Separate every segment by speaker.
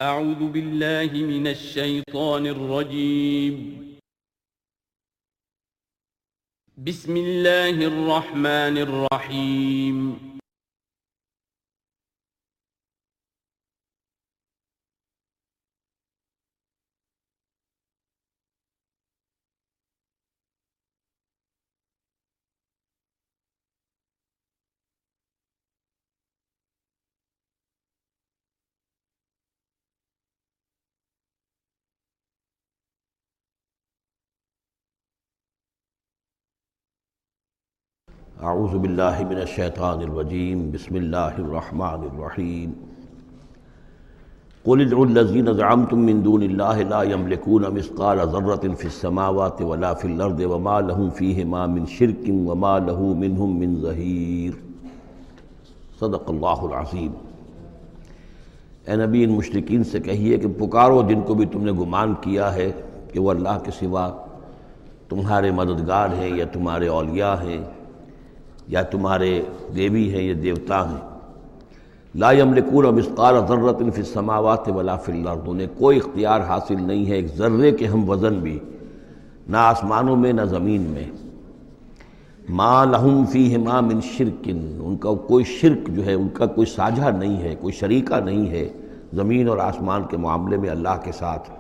Speaker 1: اعوذ باللہ من الشیطان الرجیم بسم اللہ الرحمن الرحیم
Speaker 2: اعوذ باللہ من الشیطان الرجیم بسم اللہ الرحمن الرحیم قل ادعوا الذین زعمتم من دون اللہ لا یملکون مثقال ذرۃ فی السماوات ولا فی الارض وما لهم فیہما من شرک وما له منہم من ظہیر۔ صدق اللہ العظیم۔ اے نبی، ان مشرکین سے کہیے کہ پکارو جن کو بھی تم نے گمان کیا ہے کہ وہ اللہ کے سوا تمہارے مددگار ہیں یا تمہارے اولیاء ہیں یا تمہارے دیوی ہیں یا دیوتا ہیں۔ لا یملکون مثقال ذرۃ فی السماوات ولا فی الارض، انہیں کوئی اختیار حاصل نہیں ہے ایک ذرے کے ہم وزن بھی، نہ آسمانوں میں نہ زمین میں۔ ما لہم فیہما من شرک، ان کا کوئی شرک جو ہے، ان کا کوئی ساجھا نہیں ہے، کوئی شریکہ نہیں ہے زمین اور آسمان کے معاملے میں اللہ کے ساتھ۔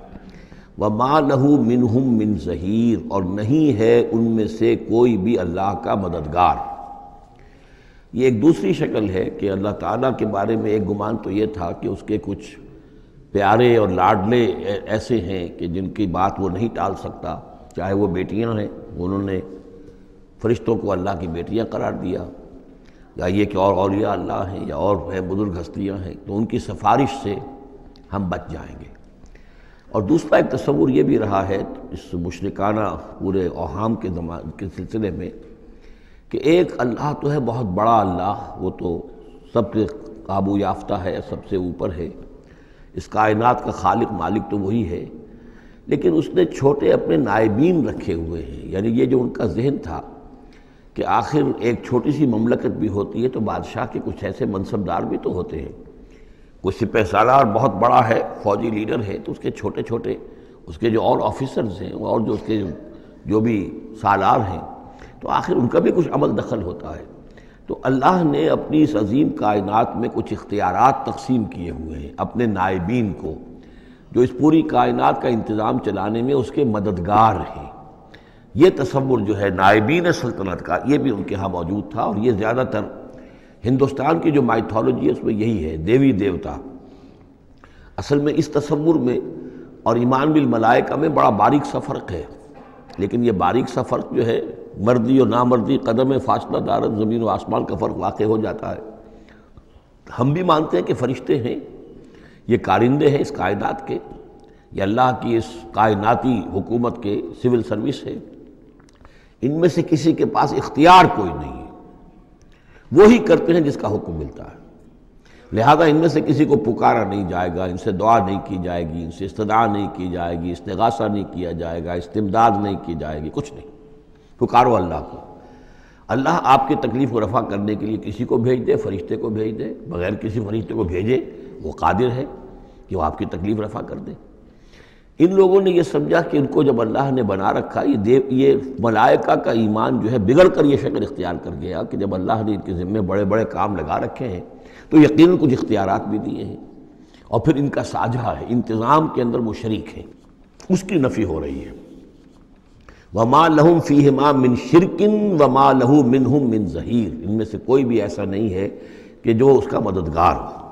Speaker 2: وما لہ منہم من ظہیر، اور نہیں ہے ان میں سے کوئی بھی اللہ کا مددگار۔ یہ ایک دوسری شکل ہے کہ اللہ تعالیٰ کے بارے میں ایک گمان تو یہ تھا کہ اس کے کچھ پیارے اور لاڈلے ایسے ہیں کہ جن کی بات وہ نہیں ٹال سکتا، چاہے وہ بیٹیاں ہیں، انہوں نے فرشتوں کو اللہ کی بیٹیاں قرار دیا، یا یہ کہ اور اولیاء اللہ ہیں یا اور ہیں بزرگ ہستیاں ہیں، تو ان کی سفارش سے ہم بچ جائیں گے۔ اور دوسرا ایک تصور یہ بھی رہا ہے اس مشرکانہ پورے اوہام کے سلسلے میں کہ ایک اللہ تو ہے بہت بڑا اللہ، وہ تو سب سے قابو یافتہ ہے، سب سے اوپر ہے، اس کائنات کا خالق مالک تو وہی ہے، لیکن اس نے چھوٹے اپنے نائبین رکھے ہوئے ہیں۔ یعنی یہ جو ان کا ذہن تھا کہ آخر ایک چھوٹی سی مملکت بھی ہوتی ہے تو بادشاہ کے کچھ ایسے منصبدار بھی تو ہوتے ہیں، کوئی سپہ سالار بہت بڑا ہے، فوجی لیڈر ہے، تو اس کے چھوٹے چھوٹے اس کے جو اور آفیسرز ہیں اور جو اس کے جو بھی سالار ہیں، تو آخر ان کا بھی کچھ عمل دخل ہوتا ہے۔ تو اللہ نے اپنی اس عظیم کائنات میں کچھ اختیارات تقسیم کیے ہوئے ہیں اپنے نائبین کو، جو اس پوری کائنات کا انتظام چلانے میں اس کے مددگار ہیں۔ یہ تصور جو ہے نائبین سلطنت کا، یہ بھی ان کے ہاں موجود تھا، اور یہ زیادہ تر ہندوستان کی جو مائتھولوجی ہے اس میں یہی ہے، دیوی دیوتا۔ اصل میں اس تصور میں اور ایمان بالملائکہ میں بڑا باریک سا فرق ہے، لیکن یہ باریک سا فرق جو ہے مردی اور نامردی، قدم فاصلہ دارت زمین و آسمان کا فرق واقع ہو جاتا ہے۔ ہم بھی مانتے ہیں کہ فرشتے ہیں، یہ کارندے ہیں اس کائنات کے، یہ اللہ کی اس کائناتی حکومت کے سول سروس ہے، ان میں سے کسی کے پاس اختیار کوئی نہیں ہے، وہی کرتے ہیں جس کا حکم ملتا ہے، لہذا ان میں سے کسی کو پکارا نہیں جائے گا، ان سے دعا نہیں کی جائے گی، ان سے استدعا نہیں کی جائے گی، استغاثہ نہیں کیا جائے گا، استمداد نہیں کی جائے گی، کچھ نہیں۔ پکارو اللہ کو، اللہ آپ کی تکلیف کو رفع کرنے کے لیے کسی کو بھیج دے، فرشتے کو بھیج دے، بغیر کسی فرشتے کو بھیجے وہ قادر ہے کہ وہ آپ کی تکلیف رفع کر دے۔ ان لوگوں نے یہ سمجھا کہ ان کو جب اللہ نے بنا رکھا، یہ ملائکہ کا ایمان جو ہے بگڑ کر یہ شکل اختیار کر گیا کہ جب اللہ نے ان کے ذمے بڑے بڑے کام لگا رکھے ہیں تو یقیناً کچھ اختیارات بھی دیے ہیں، اور پھر ان کا ساجھا ہے، انتظام کے اندر وہ شریک ہیں، اس کی نفی ہو رہی ہے۔ وما لہم فیہما من شرک وما لہ منہم من ظہیر، ان میں سے کوئی بھی ایسا نہیں ہے کہ جو اس کا مددگار ہو۔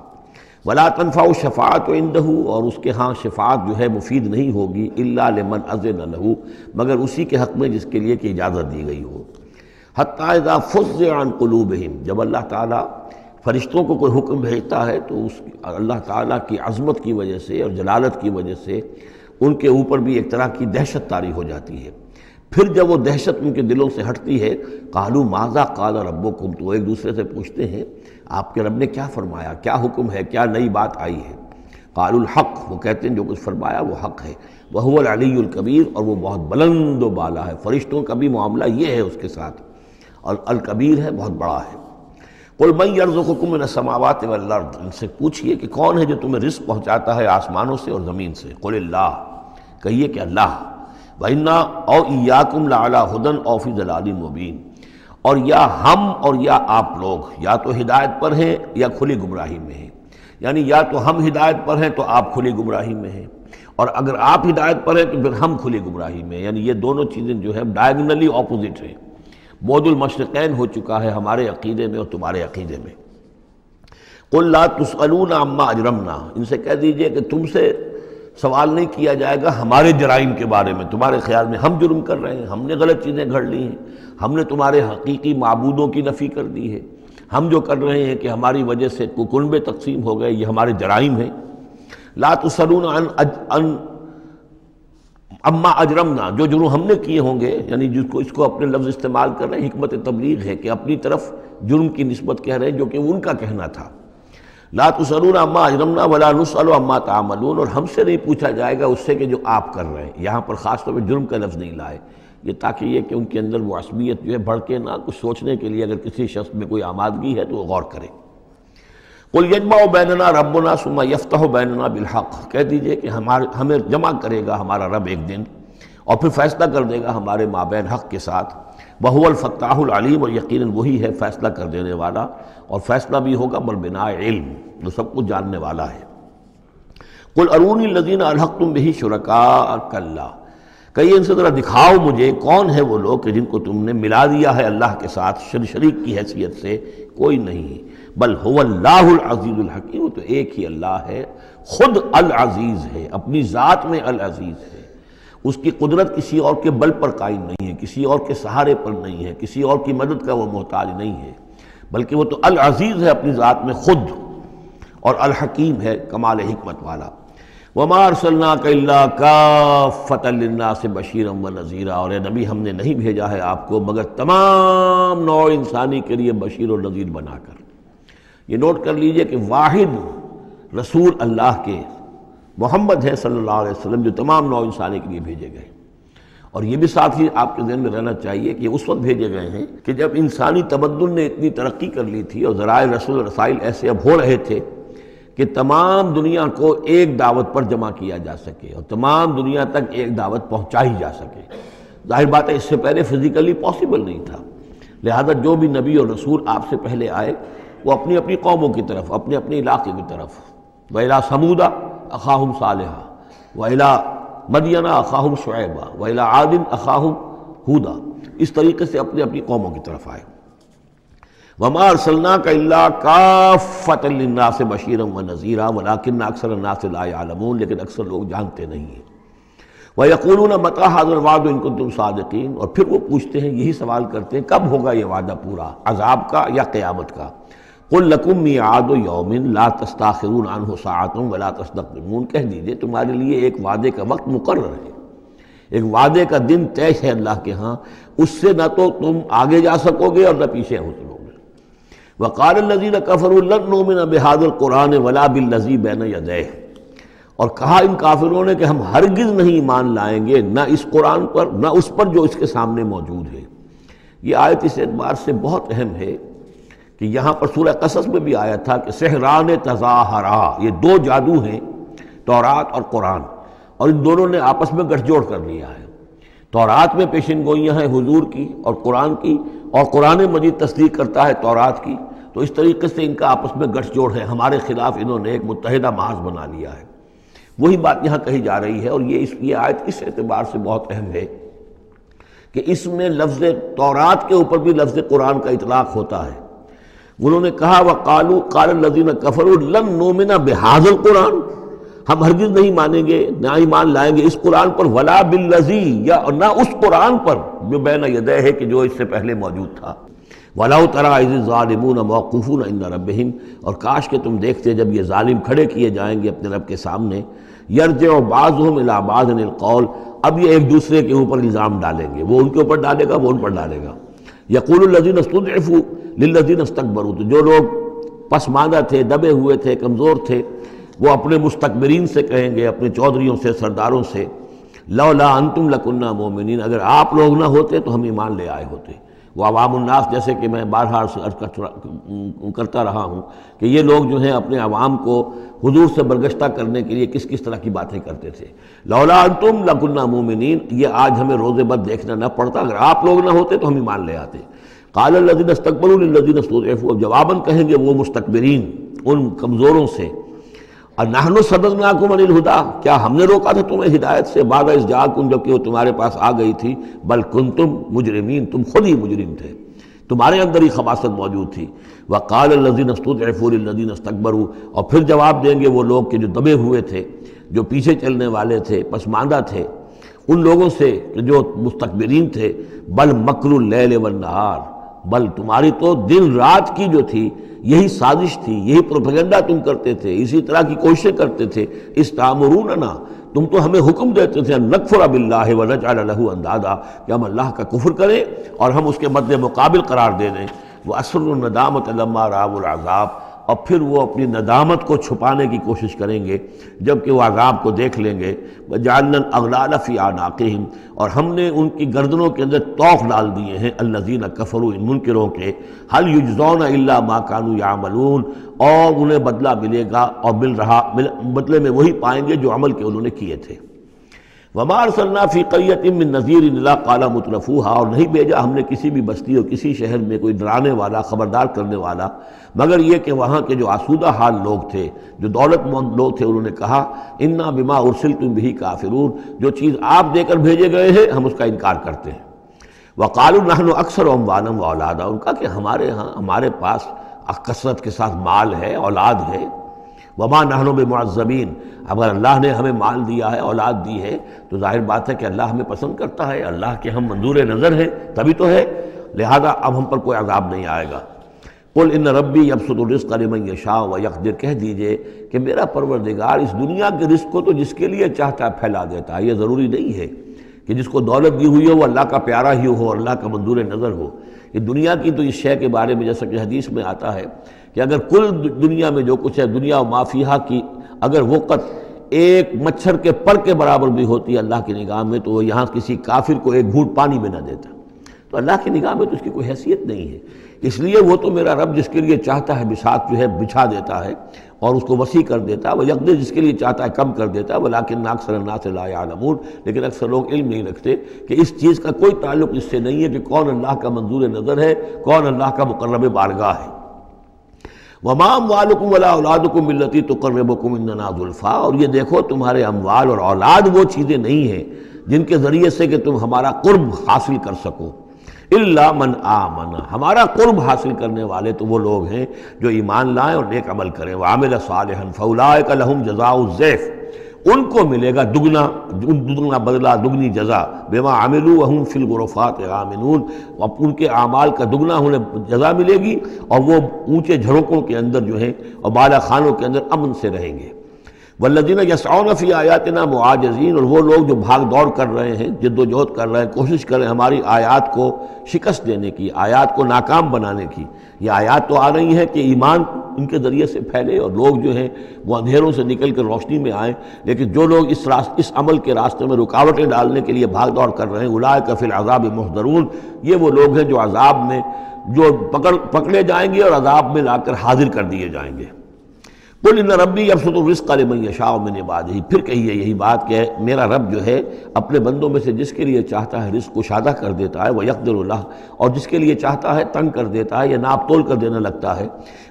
Speaker 2: ولا تنفع الشفاعۃ عندہ، اور اس کے ہاں شفاعت جو ہے مفید نہیں ہوگی الا لمن اذن لہ، مگر اسی کے حق میں جس کے لیے کہ اجازت دی گئی ہو۔ حتی اذا فزع عن قلوبہم، جب اللہ تعالیٰ فرشتوں کو کوئی حکم بھیجتا ہے تو اس اللہ تعالیٰ کی عظمت کی وجہ سے اور جلالت کی وجہ سے ان کے اوپر بھی ایک طرح کی دہشت طاری ہو جاتی ہے۔ پھر جب وہ دہشت ان کے دلوں سے ہٹتی ہے، قالوا ماذا قال ربکم، تو ایک دوسرے سے پوچھتے ہیں آپ کے رب نے کیا فرمایا، کیا حکم ہے، کیا نئی بات آئی ہے۔ قالوا الحق، وہ کہتے ہیں جو کچھ فرمایا وہ حق ہے، وہو العلی الکبیر، اور وہ بہت بلند و بالا ہے، فرشتوں کا بھی معاملہ یہ ہے اس کے ساتھ، اور الکبیر ہے، بہت بڑا ہے۔ قل من یرزقکم من السماوات والارض، ان سے پوچھئے کہ کون ہے جو تمہیں رزق پہنچاتا ہے آسمانوں سے اور زمین سے؟ قل اللہ، کہیے کہ اللہ، وَإِنَّا أَوْ إِيَّاكُمْ لَعَلَىٰ هُدًى أَوْ فِي ضَلَالٍ مُبِينٍ، اور یا ہم اور یا آپ لوگ یا تو ہدایت پر ہیں یا کھلی گمراہی میں ہیں، یعنی یا تو ہم ہدایت پر ہیں تو آپ کھلی گمراہی میں ہیں، اور اگر آپ ہدایت پر ہیں تو پھر ہم کھلی گمراہی میں ہیں، یعنی یہ دونوں چیزیں جو ہیں ڈائیگنلی اپوزٹ ہیں، بعد المشرقین ہو چکا ہے ہمارے عقیدے میں اور تمہارے عقیدے میں۔ قل لا تسألون عما اجرمنا، ان سے کہہ دیجئے کہ تم سے سوال نہیں کیا جائے گا ہمارے جرائم کے بارے میں، تمہارے خیال میں ہم جرم کر رہے ہیں، ہم نے غلط چیزیں گھڑ لی ہیں، ہم نے تمہارے حقیقی معبودوں کی نفی کر دی ہے، ہم جو کر رہے ہیں کہ ہماری وجہ سے کنبے تقسیم ہو گئے، یہ ہمارے جرائم ہیں۔ لا تسألون عن اما اجرمنا، جو جرم ہم نے کیے ہوں گے، یعنی جس کو اس کو اپنے لفظ استعمال کر رہے ہیں، حکمت تبلیغ ہے کہ اپنی طرف جرم کی نسبت کہہ رہے ہیں جو کہ ان کا کہنا تھا۔ لا تسألون عما اجرمنا ولا نسأل عما تعملون، اور ہم سے نہیں پوچھا جائے گا اس سے کہ جو آپ کر رہے ہیں۔ یہاں پر خاص طور پہ جرم کا لفظ نہیں لائے، یہ تاکہ یہ کہ ان کے اندر وہ عصبیت جو ہے بڑھکے نہ، کچھ سوچنے کے لیے اگر کسی شخص میں کوئی آمادگی ہے تو وہ غور کرے۔ قل یجمع بیننا ربنا ثم یفتح بیننا بالحق، کہہ دیجئے کہ ہمیں جمع کرے گا ہمارا رب ایک دن اور پھر فیصلہ کر دے گا ہمارے مابین حق کے ساتھ۔ وہو الفتاح العلیم، اور یقیناً وہی ہے فیصلہ کر دینے والا، اور فیصلہ بھی ہوگا بالبناء علم، جو سب کچھ جاننے والا ہے۔ قل ارونی الذین الحقتم بہ شرکاء کلا، کہیے ان سے ذرا دکھاؤ مجھے کون ہے وہ لوگ کہ جن کو تم نے ملا دیا ہے اللہ کے ساتھ شریک کی حیثیت سے، کوئی نہیں، بل هو اللہ العزیز الحکیم، وہ تو ایک ہی اللہ ہے، خود العزیز ہے، اپنی ذات میں العزیز ہے، اس کی قدرت کسی اور کے بل پر قائم نہیں ہے، کسی اور کے سہارے پر نہیں ہے، کسی اور کی مدد کا وہ محتاج نہیں ہے، بلکہ وہ تو العزیز ہے اپنی ذات میں خود، اور الحکیم ہے کمال حکمت والا۔ وما ارسلناک الا کافۃ للناس بشیرا ونذیرا، اور اے نبی ہم نے نہیں بھیجا ہے آپ کو مگر تمام نوع انسانی کے لیے بشیر و نذیر بنا کر۔ یہ نوٹ کر لیجئے کہ واحد رسول اللہ کے محمد ہے صلی اللہ علیہ وسلم جو تمام نوع انسانی کے لیے بھیجے گئے، اور یہ بھی ساتھ ہی آپ کے ذہن میں رہنا چاہیے کہ اس وقت بھیجے گئے ہیں کہ جب انسانی تمدن نے اتنی ترقی کر لی تھی اور ذرائع رسول رسائل ایسے اب ہو رہے تھے کہ تمام دنیا کو ایک دعوت پر جمع کیا جا سکے اور تمام دنیا تک ایک دعوت پہنچائی جا سکے۔ ظاہر بات ہے اس سے پہلے فزیکلی پاسبل نہیں تھا، لہذا جو بھی نبی اور رسول آپ سے پہلے آئے وہ اپنی اپنی قوموں کی طرف، اپنے اپنے علاقے کی طرف، وَإِلَىٰ ثَمُودَ أَخَاهُمْ صَالِحًا وَإِلَىٰ مَدْيَنَ أَخَاهُمْ شُعَيْبًا وَإِلَىٰ عَادٍ أَخَاهُمْ هُودًا، اس طریقے سے اپنے اپنی قوموں کی طرف آئے۔ وَمَا أَرْسَلْنَاكَ إِلَّا كَافَّةً لِلنَّاسِ بَشِيرًا وَنَذِيرًا وَلَٰكِنَّ أَكْثَرَ النَّاسِ لَا يَعْلَمُونَ، لیکن اکثر لوگ جانتے نہیں ہیں۔ وَيَقُولُونَ مَتَىٰ هَٰذَا الْوَعْدُ إِن كُنتُمْ صَادِقِينَ، اور پھر وہ پوچھتے ہیں، یہی سوال کرتے ہیں، کب ہوگا یہ وعدہ پورا، عذاب کا یا قیامت کا؟ قُل لَكُم مِّيعَادُ يَوْمٍ لَا تَسْتَأْخِرُونَ عَنْهُ سَاعَةٌ وَلَا تَسْتَقْدِمُونَ، کہہ دیجئے تمہارے لیے ایک وعدے کا وقت مقرر ہے، ایک وعدے کا دن طے ہے اللہ کے ہاں، اس سے نہ تو تم آگے جا سکو گے اور نہ پیچھے ہو سکو گے۔ وَقَالَ الَّذِينَ كَفَرُوا لَن نُّؤْمِنَ بِهَٰذَا الْقُرْآنِ وَلَا بِالَّذِي بَيْنَ يَدَيْهِ، اور کہا ان کافروں نے کہ ہم ہرگز نہیں ایمان لائیں گے نہ اس قرآن پر نہ اس پر جو اس کے سامنے موجود ہے۔ یہ آیت اس اعتبار سے بہت اہم ہے کہ یہاں پر سورہ قصص میں بھی آیا تھا کہ سحران تظاہرا، یہ دو جادو ہیں، تورات اور قرآن، اور ان دونوں نے آپس میں گٹھ جوڑ کر لیا ہے۔ تورات میں پیشن گوئیاں ہیں حضور کی اور قرآن کی، اور قرآن مجید تصدیق کرتا ہے تورات کی، تو اس طریقے سے ان کا آپس میں گٹھ جوڑ ہے، ہمارے خلاف انہوں نے ایک متحدہ محاذ بنا لیا ہے۔ وہی بات یہاں کہی جا رہی ہے، اور یہ آیت اس اعتبار سے بہت اہم ہے کہ اس میں لفظ تورات کے اوپر بھی لفظ قرآن کا اطلاق ہوتا ہے۔ انہوں نے کہا وَقَالُوا قَالَ الَّذِينَ كَفَرُوا لَن نُّؤْمِنَ بِهَٰذَا الْقُرْآنِ، ہم ہرگز نہیں مانیں گے نہ ایمان لائیں گے اس قرآن پر، ولا بالذی، یا نہ اس قرآن پر جو بین یدیہ ہے کہ جو اس سے پہلے موجود تھا۔ وَلَوْ تَرَىٰ إِذِ الظَّالِمُونَ مَوْقُوفُونَ عِندَ رَبِّهِمْ، اور کاش کہ تم دیکھتے جب یہ ظالم کھڑے کیے جائیں گے اپنے رب کے سامنے، يَرْجِعُ بَعْضُهُمْ إِلَىٰ بَعْضٍ الْقَوْلَ، اب یہ ایک دوسرے کے اوپر الزام ڈالیں گے، وہ ان کے اوپر ڈالے گا وہ ان پر ڈالے گا۔ يَقُولُ الَّذِينَ اسْتُضْعِفُوا لِلَّذِينَ اسْتَكْبَرُوا، تو جو لوگ پسماندہ تھے، دبے ہوئے تھے، کمزور تھے، وہ اپنے مستکبرین سے کہیں گے، اپنے چودھریوں سے، سرداروں سے، لولا انتم لکنا مومنین، اگر آپ لوگ نہ ہوتے تو ہم ایمان لے آئے ہوتے۔ وہ عوام الناس، جیسے کہ میں بارہا کرتا رہا ہوں کہ یہ لوگ جو ہیں اپنے عوام کو حضور سے برگشتہ کرنے کے لیے کس کس طرح کی باتیں کرتے تھے. لولا انتم لکنا مومنین، یہ آج ہمیں روز بد دیکھنا نہ پڑتا، اگر آپ لوگ نہ ہوتے تو ہم ایمان لے آتے. قال الذین استکبروا للذین استضعفوا، اب جواباً کہیں گے وہ مستکبرین ان کمزوروں سے، نحن صددناکم عن الہدی، کیا ہم نے روکا تھا تمہیں ہدایت سے، بعد اذ جاءکم، جبکہ وہ تمہارے پاس آ گئی تھی، بل کنتم مجرمین، تم خود ہی مجرم تھے، تمہارے اندر ہی خباثت موجود تھی. وقال الذین استضعفوا للذین استکبروا، اور پھر جواب دیں گے وہ لوگ کہ جو دبے ہوئے تھے، جو پیچھے چلنے والے تھے، پسماندہ تھے، ان لوگوں سے جو مستکبرین تھے، بل مکر اللیل والنہار، بل تمہاری تو دن رات کی جو تھی یہی سازش تھی، یہی پروپیگنڈا تم کرتے تھے، اسی طرح کی کوششیں کرتے تھے. استامروننا، تم تو ہمیں حکم دیتے تھے، ان نکفر باللہ ونجعل لہ اندادا، کہ ہم اللہ کا کفر کریں اور ہم اس کے مد مقابل قرار دے دیں. واسروا الندامۃ لما رأوا العذاب، اور پھر وہ اپنی ندامت کو چھپانے کی کوشش کریں گے جب کہ وہ عذاب کو دیکھ لیں گے. وجعلنا الاغلال فی اعناقہم، اور ہم نے ان کی گردنوں کے اندر طوق ڈال دیے ہیں، الذین کفروا، ان منکروں کے، هل یجزون الا ما كانوا یعملون، اور انہیں بدلہ ملے گا اور بدلے میں وہی پائیں گے جو عمل کے انہوں نے کیے تھے. وما ارسلنا فی قریۃ من نذیر الا قال مترفوها، اور نہیں بھیجا ہم نے کسی بھی بستی اور کسی شہر میں کوئی ڈرانے والا، خبردار کرنے والا، مگر یہ کہ وہاں کے جو آسودہ حال لوگ تھے، جو دولت مند لوگ تھے، انہوں نے کہا انا بما ارسلتم به کافرون، جو چیز آپ دے کر بھیجے گئے ہیں ہم اس کا انکار کرتے ہیں. وقالوا نحن اکثر اموالا واولادا، ان کا کہ ہمارے پاس کثرت کے ساتھ مال ہے، اولاد ہے. وما نحن بمعذبین، اگر اللہ نے ہمیں مال دیا ہے، اولاد دی ہے، تو ظاہر بات ہے کہ اللہ ہمیں پسند کرتا ہے، اللہ کے ہم منظور نظر ہیں تبھی تو ہے، لہذا اب ہم پر کوئی عذاب نہیں آئے گا. قل ان ربی یبسط الرزق لمن یشاء ویقدر، کہہ دیجئے کہ میرا پروردگار اس دنیا کے رزق کو تو جس کے لیے چاہتا ہے پھیلا دیتا ہے. یہ ضروری نہیں ہے کہ جس کو دولت دی ہوئی ہو وہ اللہ کا پیارا ہی ہو، اللہ کا منظور نظر ہو. یہ دنیا کی تو اس شے کے بارے میں جیسا کہ حدیث میں آتا ہے کہ اگر کل دنیا میں جو کچھ ہے، دنیا و ما فیہا کی اگر وقت ایک مچھر کے پر کے برابر بھی ہوتی ہے اللہ کی نگاہ میں، تو وہ یہاں کسی کافر کو ایک گھونٹ پانی میں نہ دیتا. تو اللہ کی نگاہ میں تو اس کی کوئی حیثیت نہیں ہے. اس لیے وہ تو میرا رب جس کے لیے چاہتا ہے بساط جو ہے بچھا دیتا ہے اور اس کو وسیع کر دیتا ہے، وہ یقدر جس کے لیے چاہتا ہے کم کر دیتا ہے. ولیکن اکثر الناس لا یعلمون، لیکن اکثر لوگ علم نہیں رکھتے کہ اس چیز کا کوئی تعلق اس سے نہیں ہے کہ کون اللہ کا منظور نظر ہے، کون اللہ کا مقرب بارگاہ ہے. وما اموالکم ولا اولادکم بالتی تقربکم عندنا زلفیٰ، اور یہ دیکھو تمہارے اموال اور اولاد وہ چیزیں نہیں ہیں جن کے ذریعے سے کہ تم ہمارا قرب حاصل کر سکو. الا من آمن، ہمارا قرب حاصل کرنے والے تو وہ لوگ ہیں جو ایمان لائیں اور نیک عمل کریں. وعمل صالحا فاولئک لہم جزاء الضعف، ان کو ملے گا دگنا بدلہ، دگنی جزا. بما عملوا وہم فی الغرفات آمنون، ان کے اعمال کا دگنا انہیں جزا ملے گی اور وہ اونچے جھروکوں کے اندر جو ہیں اور بالا خانوں کے اندر امن سے رہیں گے. والذین یسعون فی آیاتنا معاجزین، اور وہ لوگ جو بھاگ دوڑ کر رہے ہیں، جد و جہد کر رہے ہیں، کوشش کر رہے ہیں ہماری آیات کو شکست دینے کی، آیات کو ناکام بنانے کی. یہ آیات تو آ رہی ہیں کہ ایمان ان کے ذریعے سے پھیلے اور لوگ جو ہیں وہ اندھیروں سے نکل کر روشنی میں آئیں، لیکن جو لوگ اس عمل کے راستے میں رکاوٹیں ڈالنے کے لیے بھاگ دوڑ کر رہے ہیں، اولئک فی العذاب محضرون، یہ وہ لوگ ہیں جو عذاب میں جو پکڑے جائیں گے اور عذاب میں لا کر حاضر کر دیے جائیں گے. قل ان ربی یبسط الرزق لمن یشاء من عبادہ، پھر کہیے یہی بات کہ میرا رب جو ہے اپنے بندوں میں سے جس کے لیے چاہتا ہے رزق کشادہ کر دیتا ہے، ویقدر لہ، اور جس کے لیے چاہتا ہے تنگ کر دیتا ہے یا ناپ تول کر دینے لگتا ہے.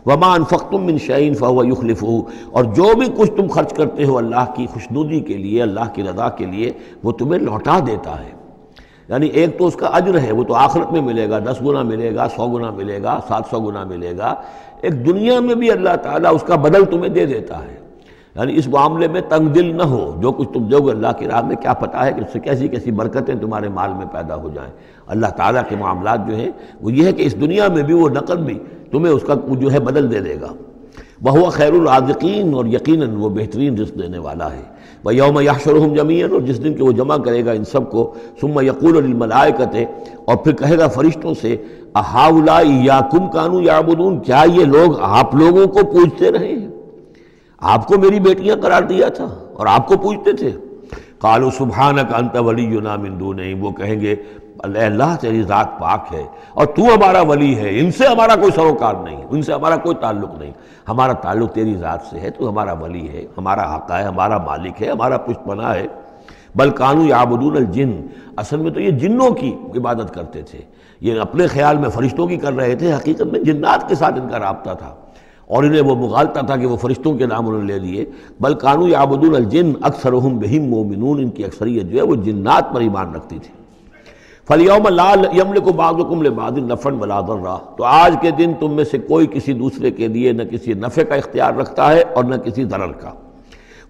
Speaker 2: وما انفقتم من شیء فهو یخلفہ، اور جو بھی کچھ تم خرچ کرتے ہو اللہ کی خوشنودی کے لیے، اللہ کی رضا کے لیے، وہ تمہیں لوٹا دیتا ہے. یعنی ایک تو اس کا اجر ہے، وہ تو آخرت میں ملے گا، 10 گنا ملے گا، 100 گنا ملے گا، 700 گنا ملے گا. ایک دنیا میں بھی اللہ تعالیٰ اس کا بدل تمہیں دے دیتا ہے. یعنی اس معاملے میں تنگ دل نہ ہو، جو کچھ تم دو گے اللہ کی راہ میں کیا پتہ ہے کہ اس سے کیسی کیسی برکتیں تمہارے مال میں پیدا ہو جائیں. اللہ تعالیٰ کے معاملات جو ہیں وہ یہ ہے کہ اس دنیا میں بھی وہ نقد بھی تمہیں اس کا جو ہے بدل دے دے گا. وَهُوَ خَيْرُ الرَّازِقِينَ، اور یقیناً وہ بہترین رزق دینے والا ہے. وَيَوْمَ يَحْشُرُهُمْ جَمِيعًا، اور جس دن کہ وہ جمع کرے گا ان سب کو. ثُمَّ يَقُولُ لِلْمَلَائِكَةِ، اور پھر کہے گا فرشتوں سے، أَهَٰؤُلَاءِ إِيَّاكُمْ كَانُوا يَعْبُدُونَ، کیا یہ لوگ آپ لوگوں کو پوجتے رہے ہیں؟ آپ کو میری بیٹیاں قرار دیا تھا اور آپ کو پوجتے تھے. قالوا سبحانک انت ولینا من دونہم، وہ کہیں گے اللہ تیری ذات پاک ہے اور تو ہمارا ولی ہے، ان سے ہمارا کوئی سروکار نہیں، ان سے ہمارا کوئی تعلق نہیں، ہمارا تعلق تیری ذات سے ہے، تو ہمارا ولی ہے، ہمارا آقا ہے، ہمارا مالک ہے، ہمارا پشت پناہ ہے۔ بل کانوا یعبدون الجن، اصل میں تو یہ جنوں کی عبادت کرتے تھے، یہ اپنے خیال میں فرشتوں کی کر رہے تھے، حقیقت میں جنات کے ساتھ ان کا رابطہ تھا اور انہیں وہ مغالطہ تھا کہ وہ فرشتوں کے نام انہوں نے لے لیے۔ بل کانوا یعبدون الجن اکثرهم بهم مؤمنون، ان کی اکثریت جو ہے وہ جنات پر ایمان رکھتی تھی۔ فَالْيَوْمَ لَا يَمْلِكُ بَعْضُكُمْ لِبَعْضٍ نَفْعًا وَلَا ضَرًّا، تو آج کے دن تم میں سے کوئی کسی دوسرے کے لیے نہ کسی نفع کا اختیار رکھتا ہے اور نہ کسی ضرر کا۔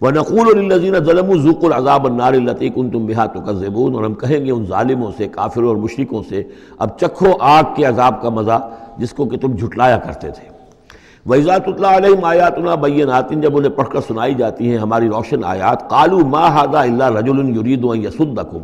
Speaker 2: وَنَقُولُ لِلَّذِينَ ظَلَمُوا ذُوقُوا الْعَذَابَ النَّارِ الَّتِي كُنتُم بِهَا تُكَذِّبُونَ، اور ہم کہیں گے ان ظالموں سے، کافروں اور مشرکوں سے، اب چکھو آگ کے عذاب کا مزہ جس کو کہ تم جھٹلایا کرتے تھے۔ وَإِذَا تُتْلَىٰ عَلَيْهِمْ آيَاتُنَا بَيِّنَاتٍ، جب انہیں پڑھ کر سنائی جاتی ہیں ہماری روشن آیات، قَالُوا مَا هَٰذَا إِلَّا رَجُلٌ يُرِيدُ أَن يَصُدَّكُمْ،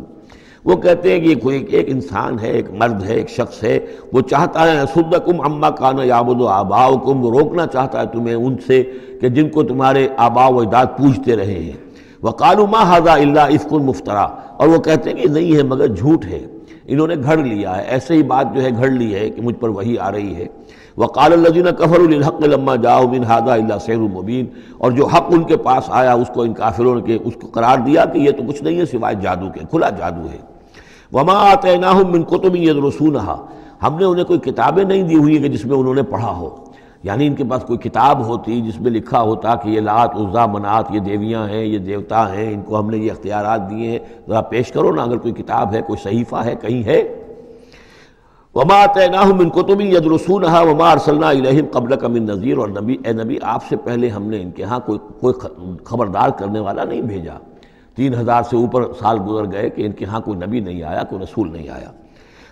Speaker 2: وہ کہتے ہیں کہ یہ کوئی ایک انسان ہے، ایک مرد ہے، ایک شخص ہے، وہ چاہتا ہے يَصُدَّكُمْ عَمَّا كَانَ يَعْبُدُ آبَاؤُكُمْ، وہ روکنا چاہتا ہے تمہیں ان سے کہ جن کو تمہارے آباء و اجداد پوجتے رہے ہیں۔ وَقَالُوا مَا هَٰذَا إِلَّا إِفْكٌ مُفْتَرًى، اور وہ کہتے ہیں کہ نہیں ہے مگر جھوٹ ہے، انہوں نے گھڑ لیا ہے، ایسے ہی بات جو ہے گھڑ لی ہے کہ مجھ پر وحی آ رہی ہے۔ وَقَالَ الَّذِينَ كَفَرُوا لِلْحَقِّ لَمَّا جَاءَهُمْ إِنْ هَٰذَا إِلَّا سِحْرٌ مُّبِينٌ، اور جو حق ان کے پاس آیا اس کو ان کافروں نے اس کو قرار دیا کہ یہ تو کچھ نہیں ہے سوائے جادو کے، کھلا جادو ہے۔ وَمَا آتَيْنَاهُم مِّن كُتُبٍ يَدْرُسُونَهَا، ہم نے انہیں کوئی کتابیں نہیں دی ہوئی کہ جس میں انہوں نے پڑھا ہو، یعنی ان کے پاس کوئی کتاب ہوتی جس میں لکھا ہوتا کہ یہ لات عزا منات یہ دیویاں ہیں، یہ دیوتا ہیں، ان کو ہم نے یہ اختیارات دیے ہیں، ذرا پیش کرو نا، اگر کوئی کتاب ہے، کوئی صحیفہ ہے، کہیں ہے۔ وَمَا آتَيْنَاهُم مِّن كُتُبٍ يَدْرُسُونَهَا وَمَا أَرْسَلْنَا إِلَيْهِمْ قَبْلَكَ مِن نَذِيرٍ، اور نبی اے نبی آپ سے پہلے ہم نے ان کے ہاں کوئی خبردار کرنے والا نہیں بھیجا، 3000 سے اوپر سال گزر گئے کہ ان کے ہاں کوئی نبی نہیں آیا، کوئی رسول نہیں آیا۔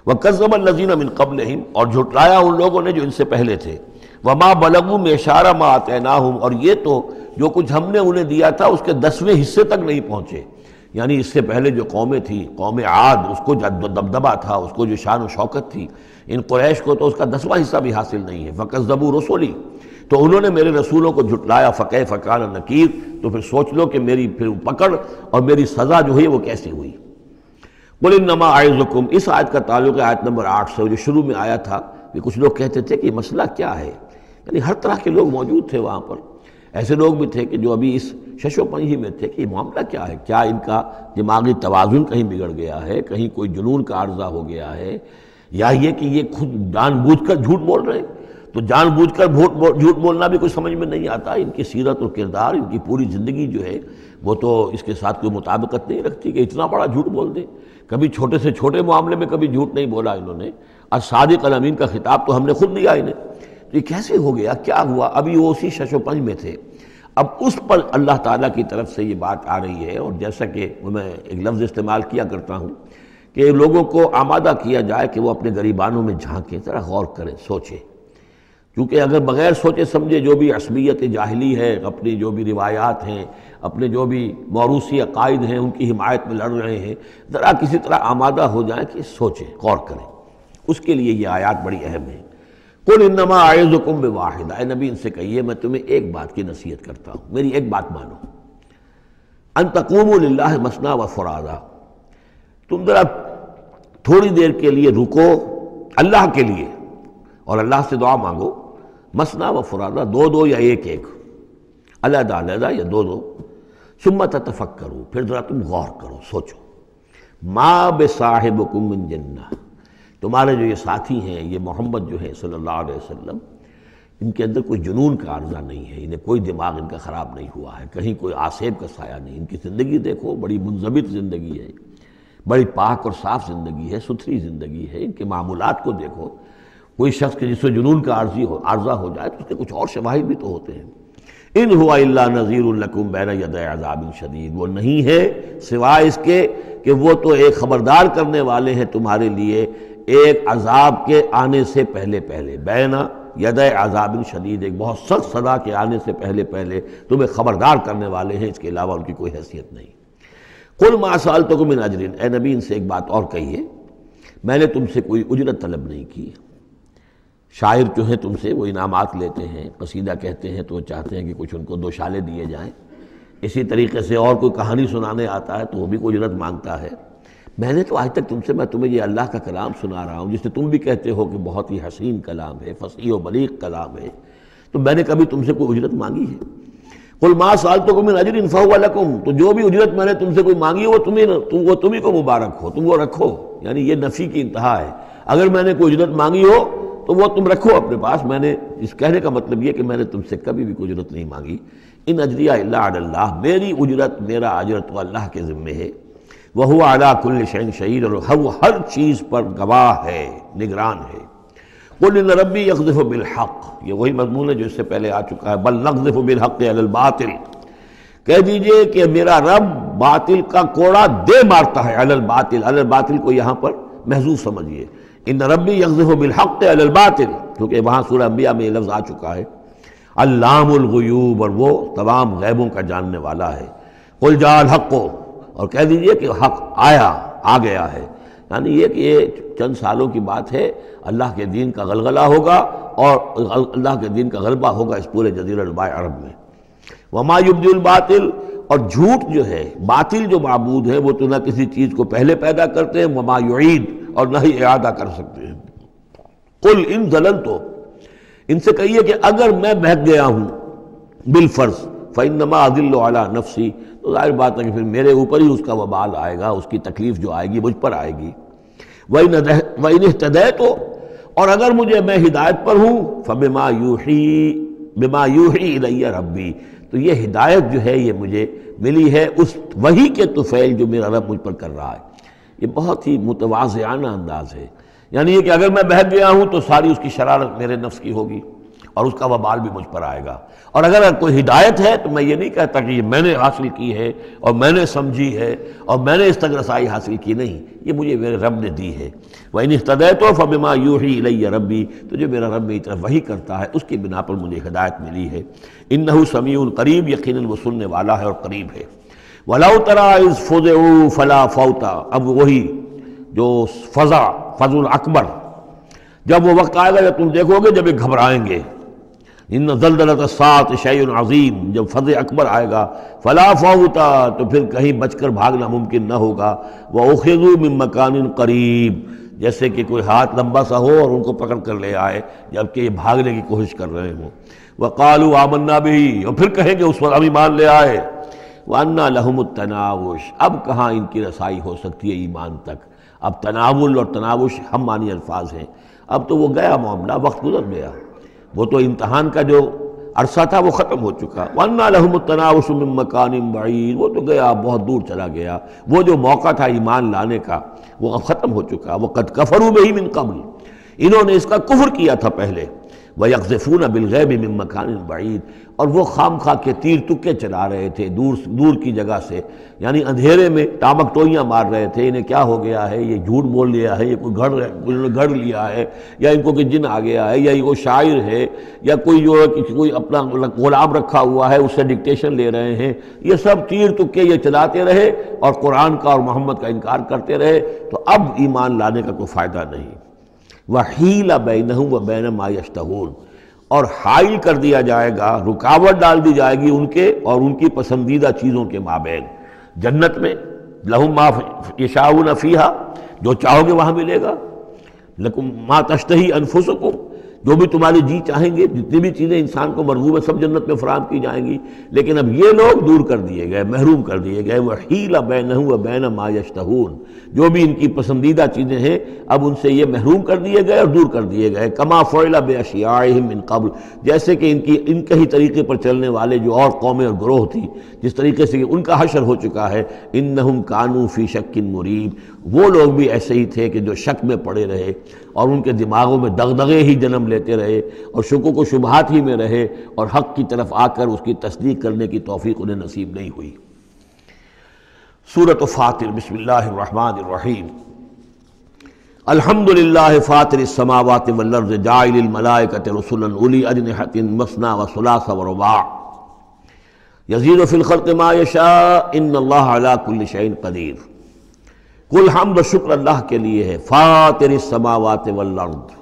Speaker 2: وَكَذَّبَ الَّذِينَ مِن قَبْلِهِمْ، اور جھٹلایا ان لوگوں نے جو ان سے پہلے تھے۔ وَمَا بَلَغُوا مِعْشَارَ مَا آتَيْنَاهُمْ، اور یہ تو جو کچھ ہم نے انہیں دیا تھا اس کے 10ویں حصے تک نہیں پہنچے، یعنی اس سے پہلے جو قومیں تھیں، قوم عاد، اس کو جو دبدبہ تھا، اس کو جو شان و شوکت تھی، ان قریش کو تو اس کا 10واں حصہ بھی حاصل نہیں ہے۔ فَكَذَّبُوا رُسُلِي، تو انہوں نے میرے رسولوں کو جھٹلایا، فَكَيْفَ كَانَ نَكِيرٌ، تو پھر سوچ لو کہ میری پھر پکڑ اور میری سزا جو ہے وہ کیسی ہوئی۔ قُلْ إِنَّمَا أَعِظُكُمْ، اس آیت کا تعلق ہے آیت نمبر 8 سے، جو شروع میں آیا تھا کہ کچھ لوگ کہتے تھے کہ یہ مسئلہ کیا ہے، یعنی ہر طرح کے لوگ موجود تھے وہاں پر، ایسے لوگ بھی تھے کہ جو ابھی اس شش و پنج ہی میں تھے کہ یہ معاملہ کیا ہے، کیا ان کا دماغی توازن کہیں بگڑ گیا ہے، کہیں کوئی جنون کا عارضہ ہو گیا ہے، یا یہ کہ یہ خود جان بوجھ کر جھوٹ بول رہے ہیں۔ تو جان بوجھ کر جھوٹ بولنا بھی کچھ سمجھ میں نہیں آتا، ان کی سیرت اور کردار، ان کی پوری زندگی جو ہے وہ تو اس کے ساتھ کوئی مطابقت نہیں رکھتی کہ اتنا بڑا جھوٹ بول دیں۔ کبھی چھوٹے سے چھوٹے معاملے میں کبھی جھوٹ نہیں بولا انہوں نے، الصادق الامین کا خطاب تو ہم نے خود دیا انہیں، تو یہ کیسے ہو گیا، کیا ہوا؟ ابھی وہ اسی شش و پنج میں تھے، اب اس پر اللہ تعالیٰ کی طرف سے یہ بات آ رہی ہے، اور جیسا کہ میں ایک لفظ استعمال کیا کرتا ہوں کہ لوگوں کو آمادہ کیا جائے کہ وہ اپنے گریبانوں میں جھانکیں، ذرا غور کریں، سوچیں، کیونکہ اگر بغیر سوچے سمجھے جو بھی عصبیت جاہلی ہے، اپنی جو بھی روایات ہیں، اپنے جو بھی موروثی عقائد ہیں ان کی حمایت میں لڑ رہے ہیں، ذرا کسی طرح آمادہ ہو جائیں کہ سوچیں، غور کریں، اس کے لیے یہ آیات بڑی اہم ہیں۔ قُلْ إِنَّمَا أَعِظُكُمْ بِوَاحِدَةٍ، اے نبی ان سے کہیے میں تمہیں ایک بات کی نصیحت کرتا ہوں، میری ایک بات مانو، أَن تَقُومُوا لِلَّهِ مَثْنَىٰ وَفُرَادَىٰ، تم ذرا تھوڑی دیر کے لیے رکو اللہ کے لیے اور اللہ سے دعا مانگو، مثنیٰ و فرادہ، دو دو یا ایک ایک، علیحدہ علیحدہ یا دو دو، ثم تتفکروا، پھر ذرا تم غور کرو، سوچو، ما بصاحبکم من جنہ، تمہارے جو یہ ساتھی ہیں، یہ محمد جو ہے صلی اللہ علیہ وسلم، ان کے اندر کوئی جنون کا عارضہ نہیں ہے، انہیں کوئی دماغ ان کا خراب نہیں ہوا ہے، کہیں کوئی آسیب کا سایہ نہیں، ان کی زندگی دیکھو بڑی منضبط زندگی ہے، بڑی پاک اور صاف زندگی ہے، ستھری زندگی ہے، ان کے معمولات کو دیکھو، کوئی شخص کے جس سے جنون کا عارضہ ہو جائے تو اس کے کچھ اور شواہد بھی تو ہوتے ہیں۔ ان ہوا الا نذیر لکم بین یدی عذاب شدید، وہ نہیں ہے سوائے اس کے کہ وہ تو ایک خبردار کرنے والے ہیں تمہارے لیے ایک عذاب کے آنے سے پہلے پہلے، بین یدی عذاب شدید، ایک بہت سخت سزا کے آنے سے پہلے پہلے تمہیں خبردار کرنے والے ہیں، اس کے علاوہ ان کی کوئی حیثیت نہیں۔ قل ما سألتکم من اجر، اے نبی ان سے ایک بات اور کہیے، میں نے تم سے کوئی اجرت طلب نہیں کی۔ شاعر جو ہیں تم سے وہ انعامات لیتے ہیں، قصیدہ کہتے ہیں تو وہ چاہتے ہیں کہ کچھ ان کو دو شالے دیے جائیں، اسی طریقے سے اور کوئی کہانی سنانے آتا ہے تو وہ بھی کوئی اجرت مانگتا ہے۔ میں نے تو آج تک میں تمہیں یہ اللہ کا کلام سنا رہا ہوں جسے تم بھی کہتے ہو کہ بہت ہی حسین کلام ہے، فصیح و بلیغ کلام ہے، تو میں نے کبھی تم سے کوئی اجرت مانگی ہے؟ قل ما سألتکم من اجر فہو لکم، تو جو بھی اجرت میں نے تم سے کوئی مانگی ہے وہ تمہیں کو مبارک ہو، تم وہ رکھو. یعنی یہ نفی کی انتہا ہے. اگر میں نے کوئی اجرت مانگی ہو تو وہ تم رکھو اپنے پاس. میں نے اس کہنے کا مطلب یہ کہ میں نے تم سے کبھی بھی کوئی اجرت نہیں مانگی. ان اجریہ الا علی اللہ، میری اجرت میرا اجر تو اللہ کے ذمے ہے. وہو علی کل شیء شہید، اور وہ ہر چیز پر گواہ ہے، نگران ہے. قل ان ربی یقذف بالحق، یہ وہی مضمون ہے جو اس سے پہلے آ چکا ہے. بل نقذف بالحق علی الباطل، کہہ دیجئے کہ میرا رب باطل کا کوڑا دے مارتا ہے. علی الباطل، علی الباطل کو یہاں پر محذوف سمجھیے. ان ربی یقذف بالحق علی الباطل، کیونکہ وہاں سورہ انبیاء میں یہ لفظ آ چکا ہے. علام الغیوب، اور وہ تمام غیبوں کا جاننے والا ہے. قل جاء الحق، اور کہہ دیجئے کہ حق آ گیا ہے. یعنی یہ کہ یہ چند سالوں کی بات ہے، اللہ کے دین کا غلغلہ ہوگا اور اللہ کے دین کا غلبہ ہوگا اس پورے جزیرہ نما عرب میں. وما یبدی الباطل، اور جھوٹ جو ہے، باطل جو معبود ہے وہ تو نہ کسی چیز کو پہلے پیدا کرتے ہیں، وما یعید، اور نہ ہی اعادہ کر سکتے ہیں. قل ان ضللت، ان سے کہیے کہ اگر میں بہک گیا ہوں بالفرض، فانما اضل علی نفسی، تو ظاہر بات ہے کہ پھر میرے اوپر ہی اس کا وبال آئے گا، اس کی تکلیف جو آئے گی مجھ پر آئے گی. وَإِنِ اهْتَدَيْتُ، اور اگر میں ہدایت پر ہوں، فَبِمَا يُوحِي إِلَيَّ رَبِّي، تو یہ ہدایت جو ہے یہ مجھے ملی ہے اس وحی کے طفیل جو میرا رب مجھ پر کر رہا ہے. یہ بہت ہی متواضعانہ انداز ہے. یعنی یہ کہ اگر میں بہک گیا ہوں تو ساری اس کی شرارت میرے نفس کی ہوگی اور اس کا وبال بھی مجھ پر آئے گا. اور اگر کوئی ہدایت ہے تو میں یہ نہیں کہتا کہ یہ میں نے حاصل کی ہے اور میں نے سمجھی ہے اور میں نے اس تک رسائی حاصل کی، نہیں، یہ مجھے میرے رب نے دی ہے. وَإِنِ اهْتَدَيْتُ فَبِمَا يُوحِي إِلَيَّ رَبِّي، تو جو میرا رب میری طرف وحی کرتا ہے اس کی بنا پر مجھے ہدایت ملی ہے. إِنَّهُ سَمِيعٌ قریب، یقیناً وہ سننے والا ہے اور قریب ہے. وَلَوْ تَرَىٰ إِذْ فُزِعُوا فَلَا فَوْتَ، اب وہی جو فضع الاکبر، جب وہ وقت آئے گا جب تم دیکھو گے جب یہ گھبرائیں گے. ان زلزلۃ الساعۃ شیء عظیم، جب فضع اکبر آئے گا، فلا فوت، تو پھر کہیں بچ کر بھاگنا ممکن نہ ہوگا. وَأُخِذُوا مِن مَّكَانٍ قَرِيبٍ، جیسے کہ کوئی ہاتھ لمبا سا ہو اور ان کو پکڑ کر لے آئے جبکہ یہ بھاگنے کی کوشش کر رہے ہوں. وَقَالُوا آمَنَّا بِهِ، اور پھر کہیں کہ اس پر ہم ایمان لے آئے. وَأَنَّىٰ لَهُمُ التَّنَاوُشُ، اب کہاں ان کی رسائی ہو سکتی ہے ایمان تک. اب تناول اور تناوش ہم معنی الفاظ ہیں. اب تو وہ گیا معاملہ، وقت گزر گیا، وہ تو امتحان کا جو عرصہ تھا وہ ختم ہو چکا. وَأَنَّىٰ لَهُمُ التَّنَاوُشُ مِن مَّكَانٍ بَعِيدٍ، وہ تو گیا، بہت دور چلا گیا. وہ جو موقع تھا ایمان لانے کا وہ اب ختم ہو چکا. وَقَدْ كَفَرُوا بِهِ مِن قَبْلُ، انہوں نے اس کا کفر کیا تھا پہلے. وَيَقْذِفُونَ بِالْغَيْبِ مِن مَّكَانٍ بَعِيدٍ، اور وہ خام خواہ کے تیر تکے چلا رہے تھے دور کی جگہ سے، یعنی اندھیرے میں ٹامک ٹوئیاں مار رہے تھے. انہیں کیا ہو گیا ہے، یہ جھوٹ بول لیا ہے، یہ کوئی گھڑ لیا ہے، یا ان کو کہ جن آ گیا ہے، یا یہ وہ شاعر ہے، یا کوئی جو کوئی اپنا غلام رکھا ہوا ہے اس سے ڈکٹیشن لے رہے ہیں. یہ سب تیر تکے یہ چلاتے رہے اور قرآن کا اور محمد کا انکار کرتے رہے. تو اب ایمان لانے کا کوئی فائدہ نہیں. وَحِيلَ بَيْنَهُمْ وَبَيْنَ مَا يَشْتَهُونَ، اور حائل کر دیا جائے گا، رکاوٹ ڈال دی جائے گی ان کے اور ان کی پسندیدہ چیزوں کے مابین. جنت میں لَهُم مَا يَشَاءُونَ فِيهَا، جو چاہو گے وہاں ملے گا. لَكُم مَا تَشْتَهِي أَنفُسُكُم، جو بھی تمہاری جی چاہیں گے، جتنی بھی چیزیں انسان کو مرغوب ہے سب جنت میں فراہم کی جائیں گی. لیکن اب یہ لوگ دور کر دیے گئے، محروم کر دیے گئے. وَحِيلَ بَيْنَهُمْ وَبَيْنَ مَا يَشْتَهُونَ، جو بھی ان کی پسندیدہ چیزیں ہیں اب ان سے یہ محروم کر دیے گئے اور دور کر دیے گئے. كَمَا فُعِلَ بِأَشْيَاعِهِم مِّن قَبْلُ، جیسے کہ ان کے ہی طریقے پر چلنے والے جو اور قومیں اور گروہ تھی، جس طریقے سے ان کا حشر ہو چکا ہے. إِنَّهُمْ كَانُوا فِي شَكٍّ مُّرِيبٍ، وہ لوگ بھی ایسے ہی تھے کہ جو شک میں پڑے رہے اور ان کے دماغوں میں دغدغے ہی جنم لیتے رہے اور شکوک و شبہات ہی میں رہے، اور حق کی طرف آ کر اس کی تصدیق کرنے کی توفیق انہیں نصیب نہیں ہوئی. سورۃ فاطر، بسم اللہ الرحمن الرحیم. الحمدللہ فاطر السماوات والارض جاعل الملائکۃ رسلا اولی اجنحۃ مثنی وثلاث ورباع یزید فی الخلق ما یشاء ان اللہ علی کل شیء قدیر. کل حمد و شکر اللہ کے لیے ہے. فاطر السماوات والارض،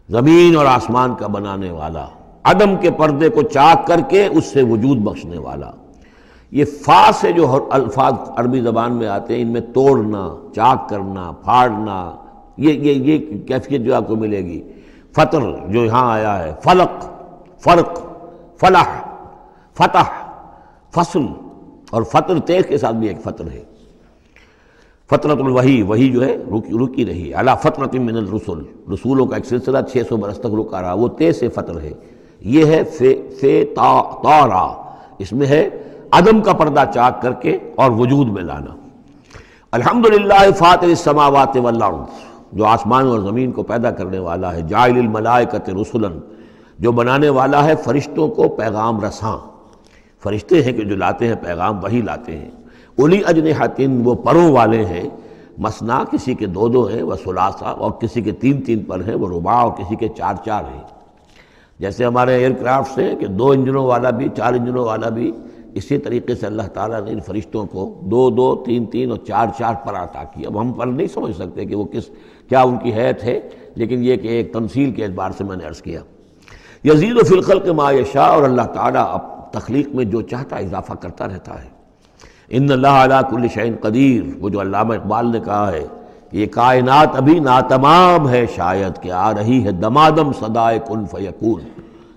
Speaker 2: زمین اور آسمان کا بنانے والا، عدم کے پردے کو چاک کر کے اس سے وجود بخشنے والا. یہ فا سے جو الفاظ عربی زبان میں آتے ہیں ان میں توڑنا، چاک کرنا، پھاڑنا، یہ کیفیت جو آپ کو ملے گی۔ فطر جو یہاں آیا ہے، فلق، فرق، فلاح، فتح، فصل، اور فطر تیز کے ساتھ بھی ایک فطر ہے۔ فترۃ الوحی، وحی جو ہے رکی رہی، علی فترۃ من الرسل، رسولوں کا ایک سلسلہ 600 برس تک رکا رہا، وہ تیز سے فطر ہے۔ یہ ہے فے تارا، اس میں ہے عدم کا پردہ چاک کر کے اور وجود میں لانا۔ الحمدللہ فاطر السماوات والارض، جو آسمان اور زمین کو پیدا کرنے والا ہے، جاعل الملائکۃ رسلا، جو بنانے والا ہے فرشتوں کو پیغام رساں۔ فرشتے ہیں کہ جو لاتے ہیں پیغام، وہی لاتے ہیں۔ اولی اجنحۃ، وہ پروں والے ہیں، مثنا کسی کے 2 ہیں، وہ ثلاثہ، اور کسی کے 3 پر ہیں، وہ رباع، اور کسی کے 4 ہیں۔ جیسے ہمارے ایئر کرافٹس ہیں کہ 2 انجنوں والا بھی، 4 انجنوں والا بھی، اسی طریقے سے اللہ تعالیٰ نے ان فرشتوں کو 2 3 اور 4 پر عطا کیا۔ اب ہم پر نہیں سمجھ سکتے کہ وہ کیا ان کی حیثیت ہے، لیکن یہ کہ ایک تمثیل کے اعتبار سے میں نے عرض کیا۔ یزید فی الخلق ما یشاء، اور اللہ تعالیٰ اب تخلیق میں جو چاہتا اضافہ کرتا رہتا ہے۔ ان اللہ علی کل شیء قدیر، وہ جو علامہ اقبال نے کہا ہے کہ یہ کائنات ابھی ناتمام ہے، شاید کہ آ رہی ہے دمادم صدائے کن فیکون،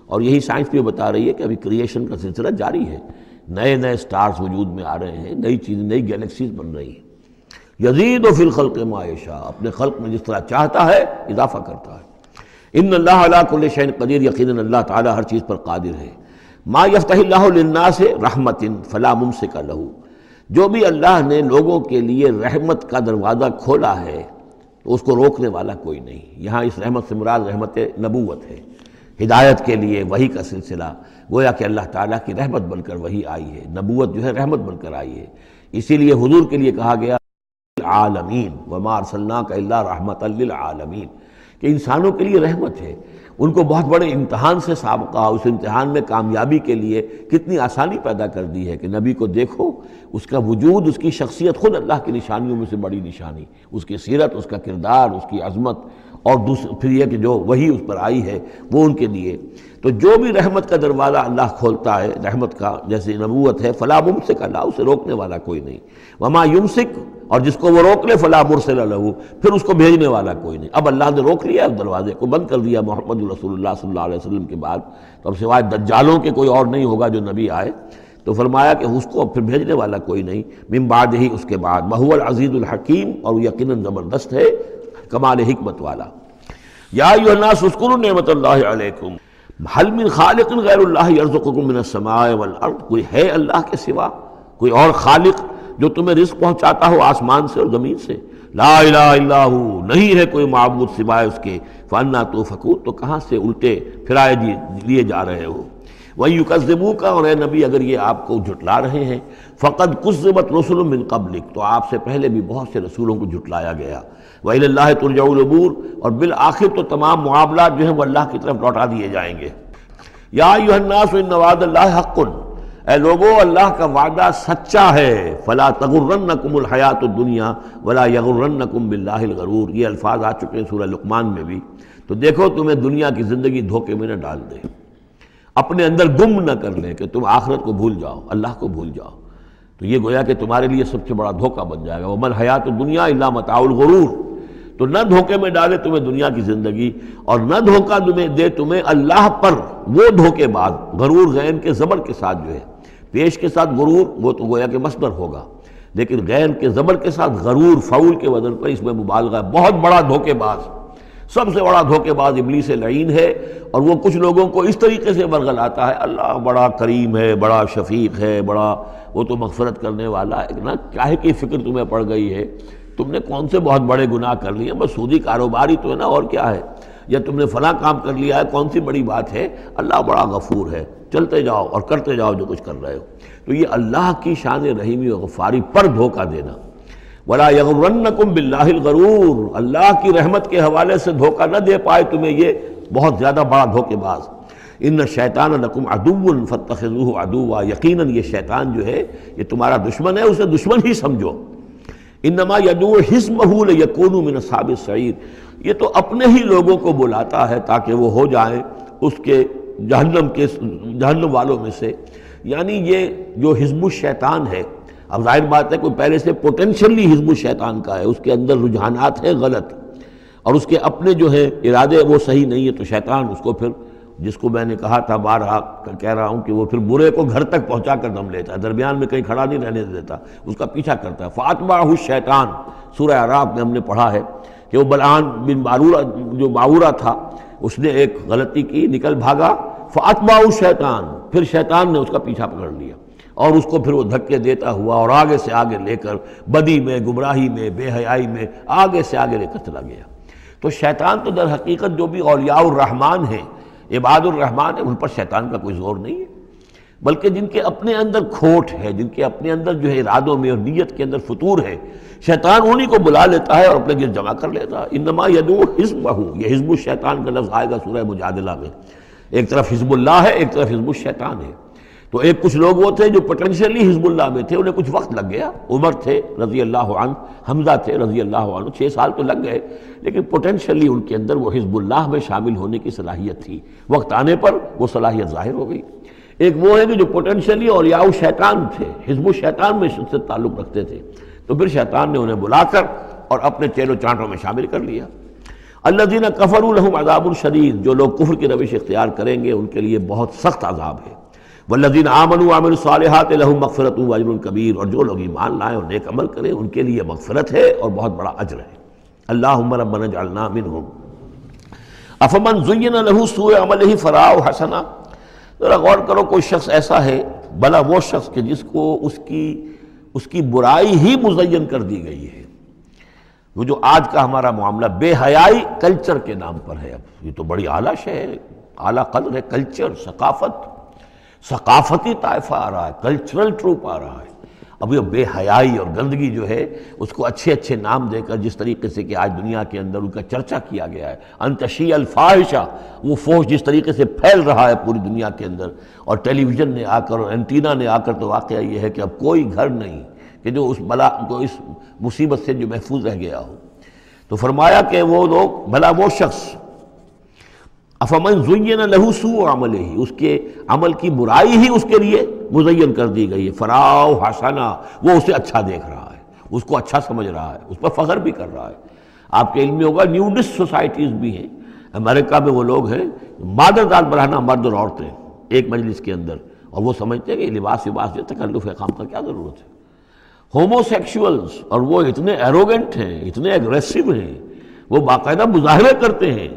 Speaker 2: اور یہی سائنس بھی بتا رہی ہے کہ ابھی کریشن کا سلسلہ جاری ہے، نئے سٹارز وجود میں آ رہے ہیں، نئی چیزیں، نئی گیلیکسیز بن رہی ہیں۔ یزید فی الخلق ما یشاء، اپنے خلق میں جس طرح چاہتا ہے اضافہ کرتا ہے۔ ان اللہ علی کل شیء قدیر، یقیناً اللہ تعالیٰ ہر چیز پر قادر ہے۔ ما یفتح اللہ للناس رحمۃ فلا ممسک لہ، جو بھی اللہ نے لوگوں کے لیے رحمت کا دروازہ کھولا ہے تو اس کو روکنے والا کوئی نہیں۔ یہاں اس رحمت سے مراد رحمت نبوت ہے، ہدایت کے لیے وحی کا سلسلہ، گویا کہ اللہ تعالیٰ کی رحمت بن کر وحی آئی ہے، نبوت جو ہے رحمت بن کر آئی ہے۔ اسی لیے حضور کے لیے کہا گیا عالمین وما ارسلناک الا رحمۃ للعالمین، کہ انسانوں کے لیے رحمت ہے۔ ان کو بہت بڑے امتحان سے سابقہ، اس امتحان میں کامیابی کے لیے کتنی آسانی پیدا کر دی ہے کہ نبی کو دیکھو، اس کا وجود، اس کی شخصیت خود اللہ کی نشانیوں میں سے بڑی نشانی، اس کی سیرت، اس کا کردار، اس کی عظمت، اور پھر یہ کہ جو وحی اس پر آئی ہے وہ ان کے لیے۔ تو جو بھی رحمت کا دروازہ اللہ کھولتا ہے، رحمت کا، جیسے نبوت ہے، فلا ممسک اللہ، اسے روکنے والا کوئی نہیں۔ وما یمسک، اور جس کو وہ روک لے، فلا مرسل لہ، پھر اس کو بھیجنے والا کوئی نہیں۔ اب اللہ نے روک لیا، اس دروازے کو بند کر دیا محمد رسول اللہ صلی اللہ علیہ وسلم کے بعد، تو اب سوائے دجالوں کے کوئی اور نہیں ہوگا جو نبی آئے، تو فرمایا کہ اس کو پھر بھیجنے والا کوئی نہیں، من بعد ہی، اس کے بعد، وہو العزیز الحکیم، اور یقیناً زبردست ہے، کمال حکمت والا۔ یا ایھا الناس اذکروا نعمت اللہ علیکم هل من خالق غیر اللہ یرزقکم من السماء والارض، کوئی ہے اللہ کے سوا کوئی اور خالق جو تمہیں رزق پہنچاتا ہو آسمان سے اور زمین سے؟ لا الہ الا ہو، نہیں ہے کوئی معبود سوائے اس کے، فانا توفکون، تو کہاں سے الٹے پھرائے لیے جا رہے ہو؟ وَيُكَذِّبُوكَ، اور اے نبی اگر یہ آپ کو جھٹلا رہے ہیں، فَقَدْ كُذِّبَتْ رُسُلٌ مِّن قَبْلِكَ، تو آپ سے پہلے بھی بہت سے رسولوں کو جھٹلایا گیا۔ وَإِلَى اللَّهِ تُرْجَعُ الْأُمُورُ، اور بالآخر تو تمام معاملات جو ہیں وہ اللہ کی طرف لوٹا دیے جائیں گے۔ یا ایھا الناس ان وعد اللہ حق، اے لوگو اللہ کا وعدہ سچا ہے، فلا تغرنکم الحیات الدنیا ولا یغرنکم باللہ الغرور، یہ الفاظ آ چکے ہیں سورہ لقمان میں بھی۔ تو دیکھو تمہیں دنیا کی زندگی دھوکے میں نہ ڈال دے، اپنے اندر گم نہ کر لے کہ تم آخرت کو بھول جاؤ، اللہ کو بھول جاؤ، تو یہ گویا کہ تمہارے لیے سب سے بڑا دھوکہ بن جائے گا۔ وما الحیات الدنیا الا متاع الغرور، تو نہ دھوکے میں ڈالے تمہیں دنیا کی زندگی، اور نہ دھوکہ دے تمہیں اللہ پر وہ دھوکے باز، غرور غین کے زبر کے ساتھ جو ہے، پیش کے ساتھ غرور وہ تو گویا کہ مصدر ہوگا، لیکن غین کے زبر کے ساتھ غرور فعول کے وزن پر اس میں مبالغہ ہے، بہت بڑا دھوکے باز، سب سے بڑا دھوکے باز ابلیس لعین ہے۔ اور وہ کچھ لوگوں کو اس طریقے سے ورگلاتا ہے، اللہ بڑا کریم ہے، بڑا شفیق ہے، بڑا وہ تو مغفرت کرنے والا ہے، نا کاہے کی فکر تمہیں پڑ گئی ہے، تم نے کون سے بہت بڑے گناہ کر لیے، بس سودی کاروباری تو ہے نا، اور کیا ہے، یا تم نے فلاں کام کر لیا ہے، کون سی بڑی بات ہے، اللہ بڑا غفور ہے، چلتے جاؤ اور کرتے جاؤ جو کچھ کر رہے ہو۔ تو یہ اللہ کی شان رحیمی و غفاری پر دھوکہ دینا۔ ولا یغرنکم باللہ الغرور، اللہ کی رحمت کے حوالے سے دھوکہ نہ دے پائے تمہیں یہ بہت زیادہ بڑا دھوکے باز۔ ان الشیطان لکم عدو فاتخذوہ عدوا، یقیناً یہ شیطان جو ہے یہ تمہارا دشمن ہے، اسے دشمن ہی سمجھو۔ انما یدعو حزبہ لیکونوا من اصحاب السعیر، یہ تو اپنے ہی لوگوں کو بلاتا ہے تاکہ وہ ہو جائیں اس کے جہنم والوں میں سے۔ یعنی یہ جو حزب الشیطان ہے، اب ظاہر بات ہے کوئی پہلے سے پوٹینشلی حزب الشیطان کا ہے، اس کے اندر رجحانات ہیں غلط اور اس کے اپنے جو ہے ارادے وہ صحیح نہیں ہے، تو شیطان اس کو پھر، جس کو میں نے کہا تھا بارہا کہہ رہا ہوں کہ وہ پھر برے کو گھر تک پہنچا کر دم لیتا ہے، درمیان میں کہیں کھڑا نہیں رہنے دیتا، اس کا پیچھا کرتا ہے۔ فَأَتْبَعَهُ الشَّيْطَانُ، سورہ اعراف میں ہم نے پڑھا ہے کہ وہ بلعام بن باورہ جو باورہ تھا، اس نے ایک غلطی کی، نکل بھاگا، فَأَتْبَعَهُ الشَّيْطَانُ، پھر شیطان نے اس کا پیچھا پکڑ لیا اور اس کو پھر وہ دھکے دیتا ہوا اور آگے سے آگے لے کر بدی میں، گمراہی میں، بے حیائی میں آگے سے آگے لے کر چلا گیا۔ تو شیطان تو در حقیقت جو بھی اولیاء الرحمن ہیں، عباد الرحمن ہیں، ان پر شیطان کا کوئی زور نہیں ہے، بلکہ جن کے اپنے اندر کھوٹ ہے، جن کے اپنے اندر جو ہے ارادوں میں اور نیت کے اندر فتور ہے، شیطان انہی کو بلا لیتا ہے اور اپنے گرد جمع کر لیتا ہے۔ انما یدعو حزبہ، یہ حزب الشیطان کا لفظ آئے گا سورہ مجادلہ میں، ایک طرف حزب اللہ ہے، ایک طرف حزب الشیطان ہے۔ تو ایک کچھ لوگ وہ تھے جو پوٹینشلی حزب اللہ میں تھے، انہیں کچھ وقت لگ گیا، عمر تھے رضی اللہ عنہ، حمزہ تھے رضی اللہ عنہ، 6 سال تو لگ گئے، لیکن پوٹینشلی ان کے اندر وہ حزب اللہ میں شامل ہونے کی صلاحیت تھی، وقت آنے پر وہ صلاحیت ظاہر ہو گئی۔ ایک وہ ہے کہ جو پوٹینشلی اولیاء الشیطان تھے، حزب الشیطان میں سے تعلق رکھتے تھے، تو پھر شیطان نے انہیں بلا کر اور اپنے چیلو چانٹوں میں شامل کر لیا۔ الذین کفروا لہم عذاب شدید، جو لوگ کفر کی روش اختیار کریں گے ان کے لیے بہت سخت عذاب ہے۔ والذین آمنوا وعملوا الصالحات لہم مغفرۃ واجر کبیر، اور جو لوگ ایمان لائیں اور نیک عمل کریں ان کے لیے مغفرت ہے اور بہت بڑا اجر ہے۔ اللہم ربنا اجعلنا منہم۔ افمن زین لہ سوء عملہ فرآہ حسنا، ذرا غور کرو، کوئی شخص ایسا ہے، بھلا وہ شخص کہ جس کو اس کی برائی ہی مزین کر دی گئی ہے۔ وہ جو آج کا ہمارا معاملہ بے حیائی کلچر کے نام پر ہے، اب یہ تو بڑی اعلیٰ شے ہے، اعلیٰ قدر ہے، کلچر، ثقافتی طائفہ آ رہا ہے، کلچرل ٹروپ آ رہا ہے۔ اب یہ بے حیائی اور گندگی جو ہے اس کو اچھے اچھے نام دے کر، جس طریقے سے کہ آج دنیا کے اندر ان کا چرچا کیا گیا ہے، ان تشیع الفاحشہ، وہ فحش جس طریقے سے پھیل رہا ہے پوری دنیا کے اندر، اور ٹیلی ویژن نے آ کر اور اینٹینا نے آ کر، تو واقعہ یہ ہے کہ اب کوئی گھر نہیں کہ جو اس بلا کو، اس مصیبت سے جو محفوظ رہ گیا ہو۔ تو فرمایا کہ وہ لوگ، بھلا وہ شخص، افمن زین لہ سوء عملہ، اس کے عمل کی برائی ہی اس کے لیے مزین کر دی گئی ہے، فرآہ حسنا، وہ اسے اچھا دیکھ رہا ہے، اس کو اچھا سمجھ رہا ہے، اس پر فخر بھی کر رہا ہے۔ آپ کے علم میں ہوگا نیوڈسٹ سوسائٹیز بھی ہیں، امریکہ میں وہ لوگ ہیں، مادر ذات برہنہ مرد اور عورتیں ایک مجلس کے اندر، اور وہ سمجھتے ہیں کہ لباس جو تکلف خام کا کیا ضرورت ہے۔ ہومو سیکشولز، اور وہ اتنے ایروگنٹ ہیں، اتنے ایگریسو ہیں، وہ باقاعدہ مظاہرے کرتے ہیں،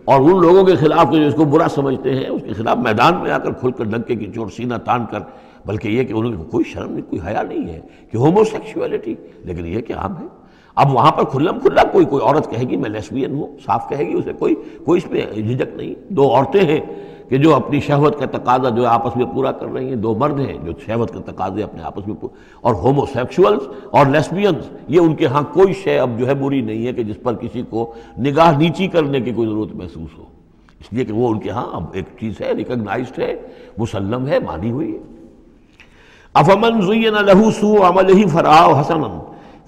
Speaker 2: اور ان لوگوں کے خلاف جو اس کو برا سمجھتے ہیں اس کے خلاف میدان میں آ کر کھل کر ڈنکے کی چوٹ سینہ تان کر، بلکہ یہ کہ انہوں نے کوئی شرم نہیں، کوئی حیا نہیں ہے کہ ہومو سیکشولیٹی، لیکن یہ کہ عام ہے۔ اب وہاں پر کھلم کھلا کوئی عورت کہے گی میں لیسبین ہوں، صاف کہے گی، اسے کوئی اس پہ جھجک نہیں۔ 2 عورتیں ہیں کہ جو اپنی شہوت کا تقاضا جو آپس میں پورا کر رہی ہیں، 2 مرد ہیں جو شہوت کا تقاضے اپنے آپس میں اور ہومو سیکشولز اور لیسبینز، یہ ان کے ہاں کوئی شے اب جو ہے بری نہیں ہے کہ جس پر کسی کو نگاہ نیچی کرنے کی کوئی ضرورت محسوس ہو، اس لیے کہ وہ ان کے ہاں اب ایک چیز ہے، ریکگنائزڈ ہے، مسلم ہے، مانی ہوئی ہے۔ افمن زین لہ سوء عملہ فرآہ حسنا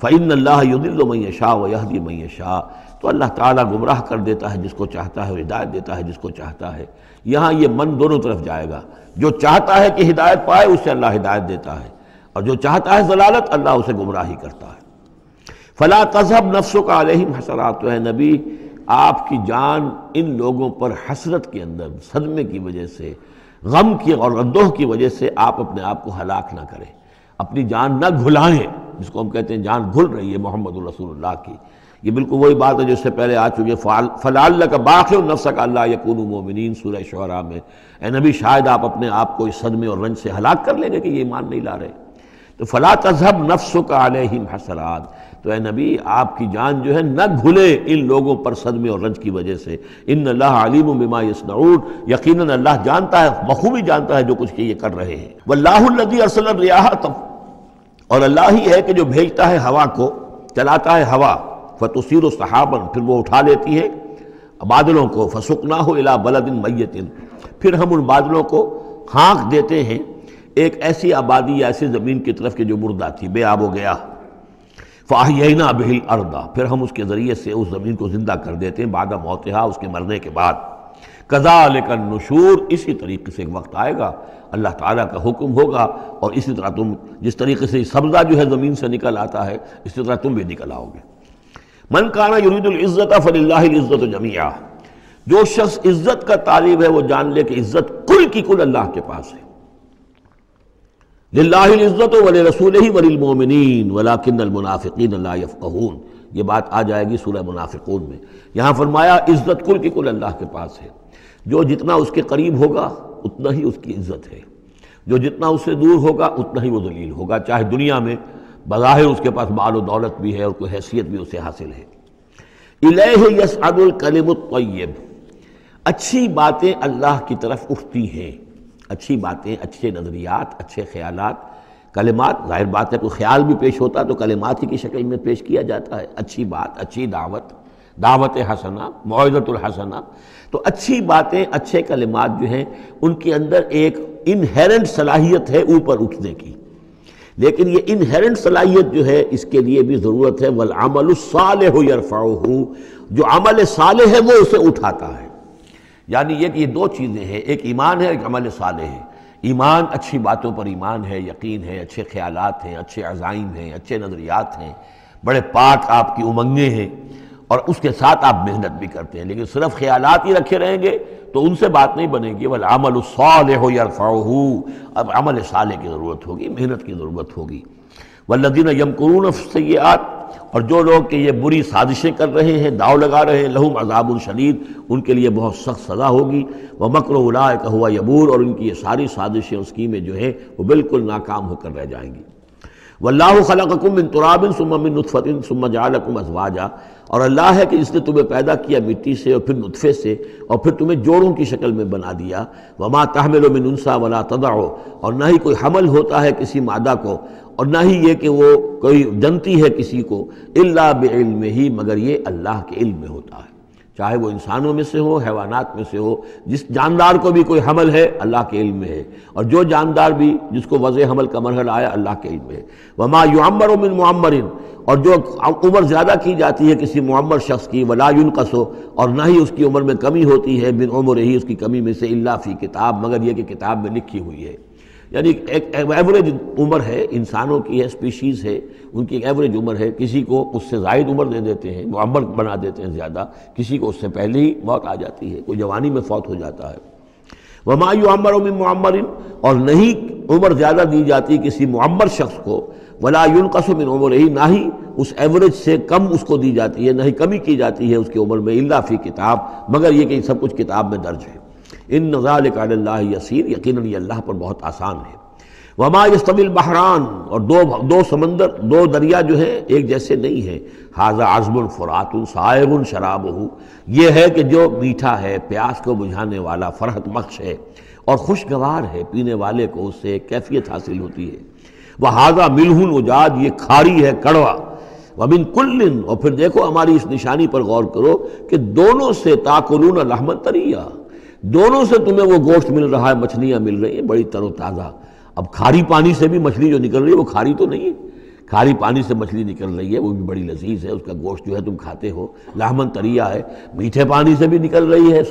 Speaker 2: فإن اللہ یضل من یشاء ویہدی من یشاء، تو اللہ تعالیٰ گمراہ کر دیتا ہے جس کو چاہتا ہے، ہدایت دیتا ہے جس کو چاہتا ہے۔ یہاں یہ من دونوں طرف جائے گا، جو چاہتا ہے کہ ہدایت پائے اسے اللہ ہدایت دیتا ہے، اور جو چاہتا ہے ضلالت اللہ اسے گمراہی کرتا ہے۔ فلا تذهب نفسك علیہم حسرات، تو اے نبی آپ کی جان ان لوگوں پر حسرت کے اندر، صدمے کی وجہ سے، غم کی اور اندوہ کی وجہ سے آپ اپنے آپ کو ہلاک نہ کریں، اپنی جان نہ گھلائیں، جس کو ہم کہتے ہیں جان گھل رہی ہے محمد رسول اللہ کی۔ یہ بالکل وہی بات ہے جو اس سے پہلے آ چکی ہے، فَلَعَلَّكَ بَاخِعٌ نَفْسَكَ أَلَّا يَكُونُوا مُؤْمِنِينَ، سورہ شعراء میں۔ اے نبی شاید آپ اپنے آپ کو اس صدمے اور رنج سے ہلاک کر لیں گے کہ یہ ایمان نہیں لا رہے۔ تو فَلَا تَذْهَبْ نَفْسُكَ عَلَيْهِمْ حَسَرَاتٍ، تو اے نبی آپ کی جان جو ہے نہ گھلے ان لوگوں پر صدمے اور رنج کی وجہ سے۔ ان اللہ علیم بما یصنعون، یقیناً اللہ جانتا ہے، بخوبی جانتا ہے جو کچھ کہ یہ کر رہے ہیں۔ واللہ الذی ارسل الرياح، اور اللہ ہی ہے کہ جو بھیجتا ہے ہوا کو، چلاتا ہے ہوا، فتصیر سحابا، پھر وہ اٹھا لیتی ہے بادلوں کو، فسقناہ الی بلد میت، پھر ہم ان بادلوں کو ہانک دیتے ہیں ایک ایسی آبادی یا ایسی زمین کی طرف کہ جو مردہ تھی، بے آب و گیا۔ فاحیینا بہ الارض، پھر ہم اس کے ذریعے سے اس زمین کو زندہ کر دیتے ہیں، بعد موتہا، اس کے مرنے کے بعد۔ کذالک النشور، اسی طریقے سے ایک وقت آئے گا اللہ تعالیٰ کا حکم ہوگا، اور اسی طرح تم جس طریقے سے سبزہ جو ہے زمین سے نکل آتا ہے اسی طرح تم بھی نکل آؤ گے۔ من کان یرید العزت فللہ العزت جمیعا، جو شخص عزت کا طالب ہے وہ جان لے کہ عزت کل کی کل اللہ کے پاس ہے۔ للہ العزت ولرسولہ وللمؤمنین ولکن المنافقین لا یفقہون، یہ بات آ جائے گی سورہ منافقون میں۔ یہاں فرمایا عزت کل کی کل اللہ کے پاس ہے، جو جتنا اس کے قریب ہوگا اتنا ہی اس کی عزت ہے، جو جتنا اس سے دور ہوگا اتنا ہی وہ ذلیل ہوگا، چاہے دنیا میں بظاہر اس کے پاس مال و دولت بھی ہے اور کوئی حیثیت بھی اسے حاصل ہے۔ الیہ یصعد الکلم الطیب، اچھی باتیں اللہ کی طرف اٹھتی ہیں، اچھی باتیں، اچھے نظریات، اچھے خیالات، کلمات، ظاہر بات ہے کوئی خیال بھی پیش ہوتا تو کلمات ہی کی شکل میں پیش کیا جاتا ہے، اچھی بات، اچھی دعوت، دعوت حسنہ، موعظۃ الحسنہ، تو اچھی باتیں، اچھے کلمات جو ہیں ان کے اندر ایک انہیرنٹ صلاحیت ہے اوپر اٹھنے کی، لیکن یہ انہیرنٹ صلاحیت جو ہے اس کے لیے بھی ضرورت ہے والعمل الصالح یرفعہ، جو عمل صالح ہے وہ اسے اٹھاتا ہے۔ یعنی یہ دو چیزیں ہیں، ایک ایمان ہے، ایک عمل صالح ہے۔ ایمان اچھی باتوں پر ایمان ہے، یقین ہے، اچھے خیالات ہیں، اچھے عزائم ہیں، اچھے نظریات ہیں، بڑے پاک آپ کی امنگیں ہیں، اور اس کے ساتھ آپ محنت بھی کرتے ہیں، لیکن صرف خیالات ہی رکھے رہیں گے تو ان سے بات نہیں بنے گی۔ والعمل الصالح یرفعہ، اب عمل صالح کی ضرورت ہوگی، محنت کی ضرورت ہوگی۔ والذین یمکرون فی السیئات، اور جو لوگ کہ یہ بری سازشیں کر رہے ہیں، داؤ لگا رہے ہیں، لہم عذاب شدید، ان کے لیے بہت سخت سزا ہوگی۔ ومکر اولئک ھو یبور، اور ان کی یہ ساری سازشیں اس اسکیمیں جو ہیں وہ بالکل ناکام ہو کر رہ جائیں گی۔ واللہ خلقکم من تراب ثم من نطفۃ ثم جعلکم ازواجا، اور اللہ ہے کہ اس نے تمہیں پیدا کیا مٹی سے اور پھر نطفے سے اور پھر تمہیں جوڑوں کی شکل میں بنا دیا۔ وما تحمل من انثی ولا تضع، اور نہ ہی کوئی حمل ہوتا ہے کسی مادہ کو، اور نہ ہی یہ کہ وہ کوئی جنتی ہے کسی کو، الا بعلمہ، مگر یہ اللہ کے علم میں ہوتا ہے، چاہے وہ انسانوں میں سے ہو، حیوانات میں سے ہو، جس جاندار کو بھی کوئی حمل ہے اللہ کے علم میں ہے، اور جو جاندار بھی جس کو وضع حمل کا مرحلہ آیا اللہ کے علم میں ہے۔ وما یعمر من معمر، اور جو عمر زیادہ کی جاتی ہے کسی معمر شخص کی، ولا ينقص، اور نہ ہی اس کی عمر میں کمی ہوتی ہے، من عمرہ، اس کی کمی میں سے، الا فی کتاب، مگر یہ کہ کتاب میں لکھی ہوئی ہے۔ یعنی ایک ایوریج عمر ہے انسانوں کی، ہے اسپیشیز ہے، ان کی ایک ایوریج عمر ہے، کسی کو اس سے زائد عمر دے دیتے ہیں، معمر بنا دیتے ہیں زیادہ، کسی کو اس سے پہلے ہی موت آ جاتی ہے، کوئی جوانی میں فوت ہو جاتا ہے۔ وما یعمر من معمر، اور نہیں عمر زیادہ دی جاتی کسی معمر شخص کو، ولا ينقص من عمرہ، نہ ہی اس ایوریج سے کم اس کو دی جاتی ہے، نہ ہی کمی کی جاتی ہے اس کی عمر میں، الا فی کتاب، مگر یہ کہ سب کچھ کتاب میں درج ہے۔ ان ذلک علی اللہ یسیر، یقیناً یہ اللہ پر بہت آسان ہے۔ وما یستوی البحران، اور دو سمندر، دو دریا جو ہیں ایک جیسے نہیں ہیں۔ ھذا عذب فرات سائغ شرابہ، یہ ہے کہ جو میٹھا ہے، پیاس کو بجھانے والا، فرحت بخش ہے اور خوشگوار ہے، پینے والے کو اس سے ایک کیفیت حاصل ہوتی ہے۔ وھذا ملح اجاج، یہ کھاری ہے، کڑوا۔ ومن کل، اور پھر دیکھو ہماری اس نشانی پر غور کرو کہ دونوں سے تاکلون لحما طریا، دونوں سے تمہیں وہ گوشت مل رہا ہے، مچھلیاں مل رہی ہیں بڑی تر و تازہ۔ اب کھاری پانی سے بھی مچھلی جو نکل رہی ہے وہ کھاری تو نہیں ہے، کھاری پانی سے مچھلی نکل رہی ہے وہ بھی بڑی لذیذ ہے، اس کا گوشت جو ہے تم کھاتے ہو، لحمن طریا ہے۔ میٹھے پانی سے بھی نکل رہی ہے،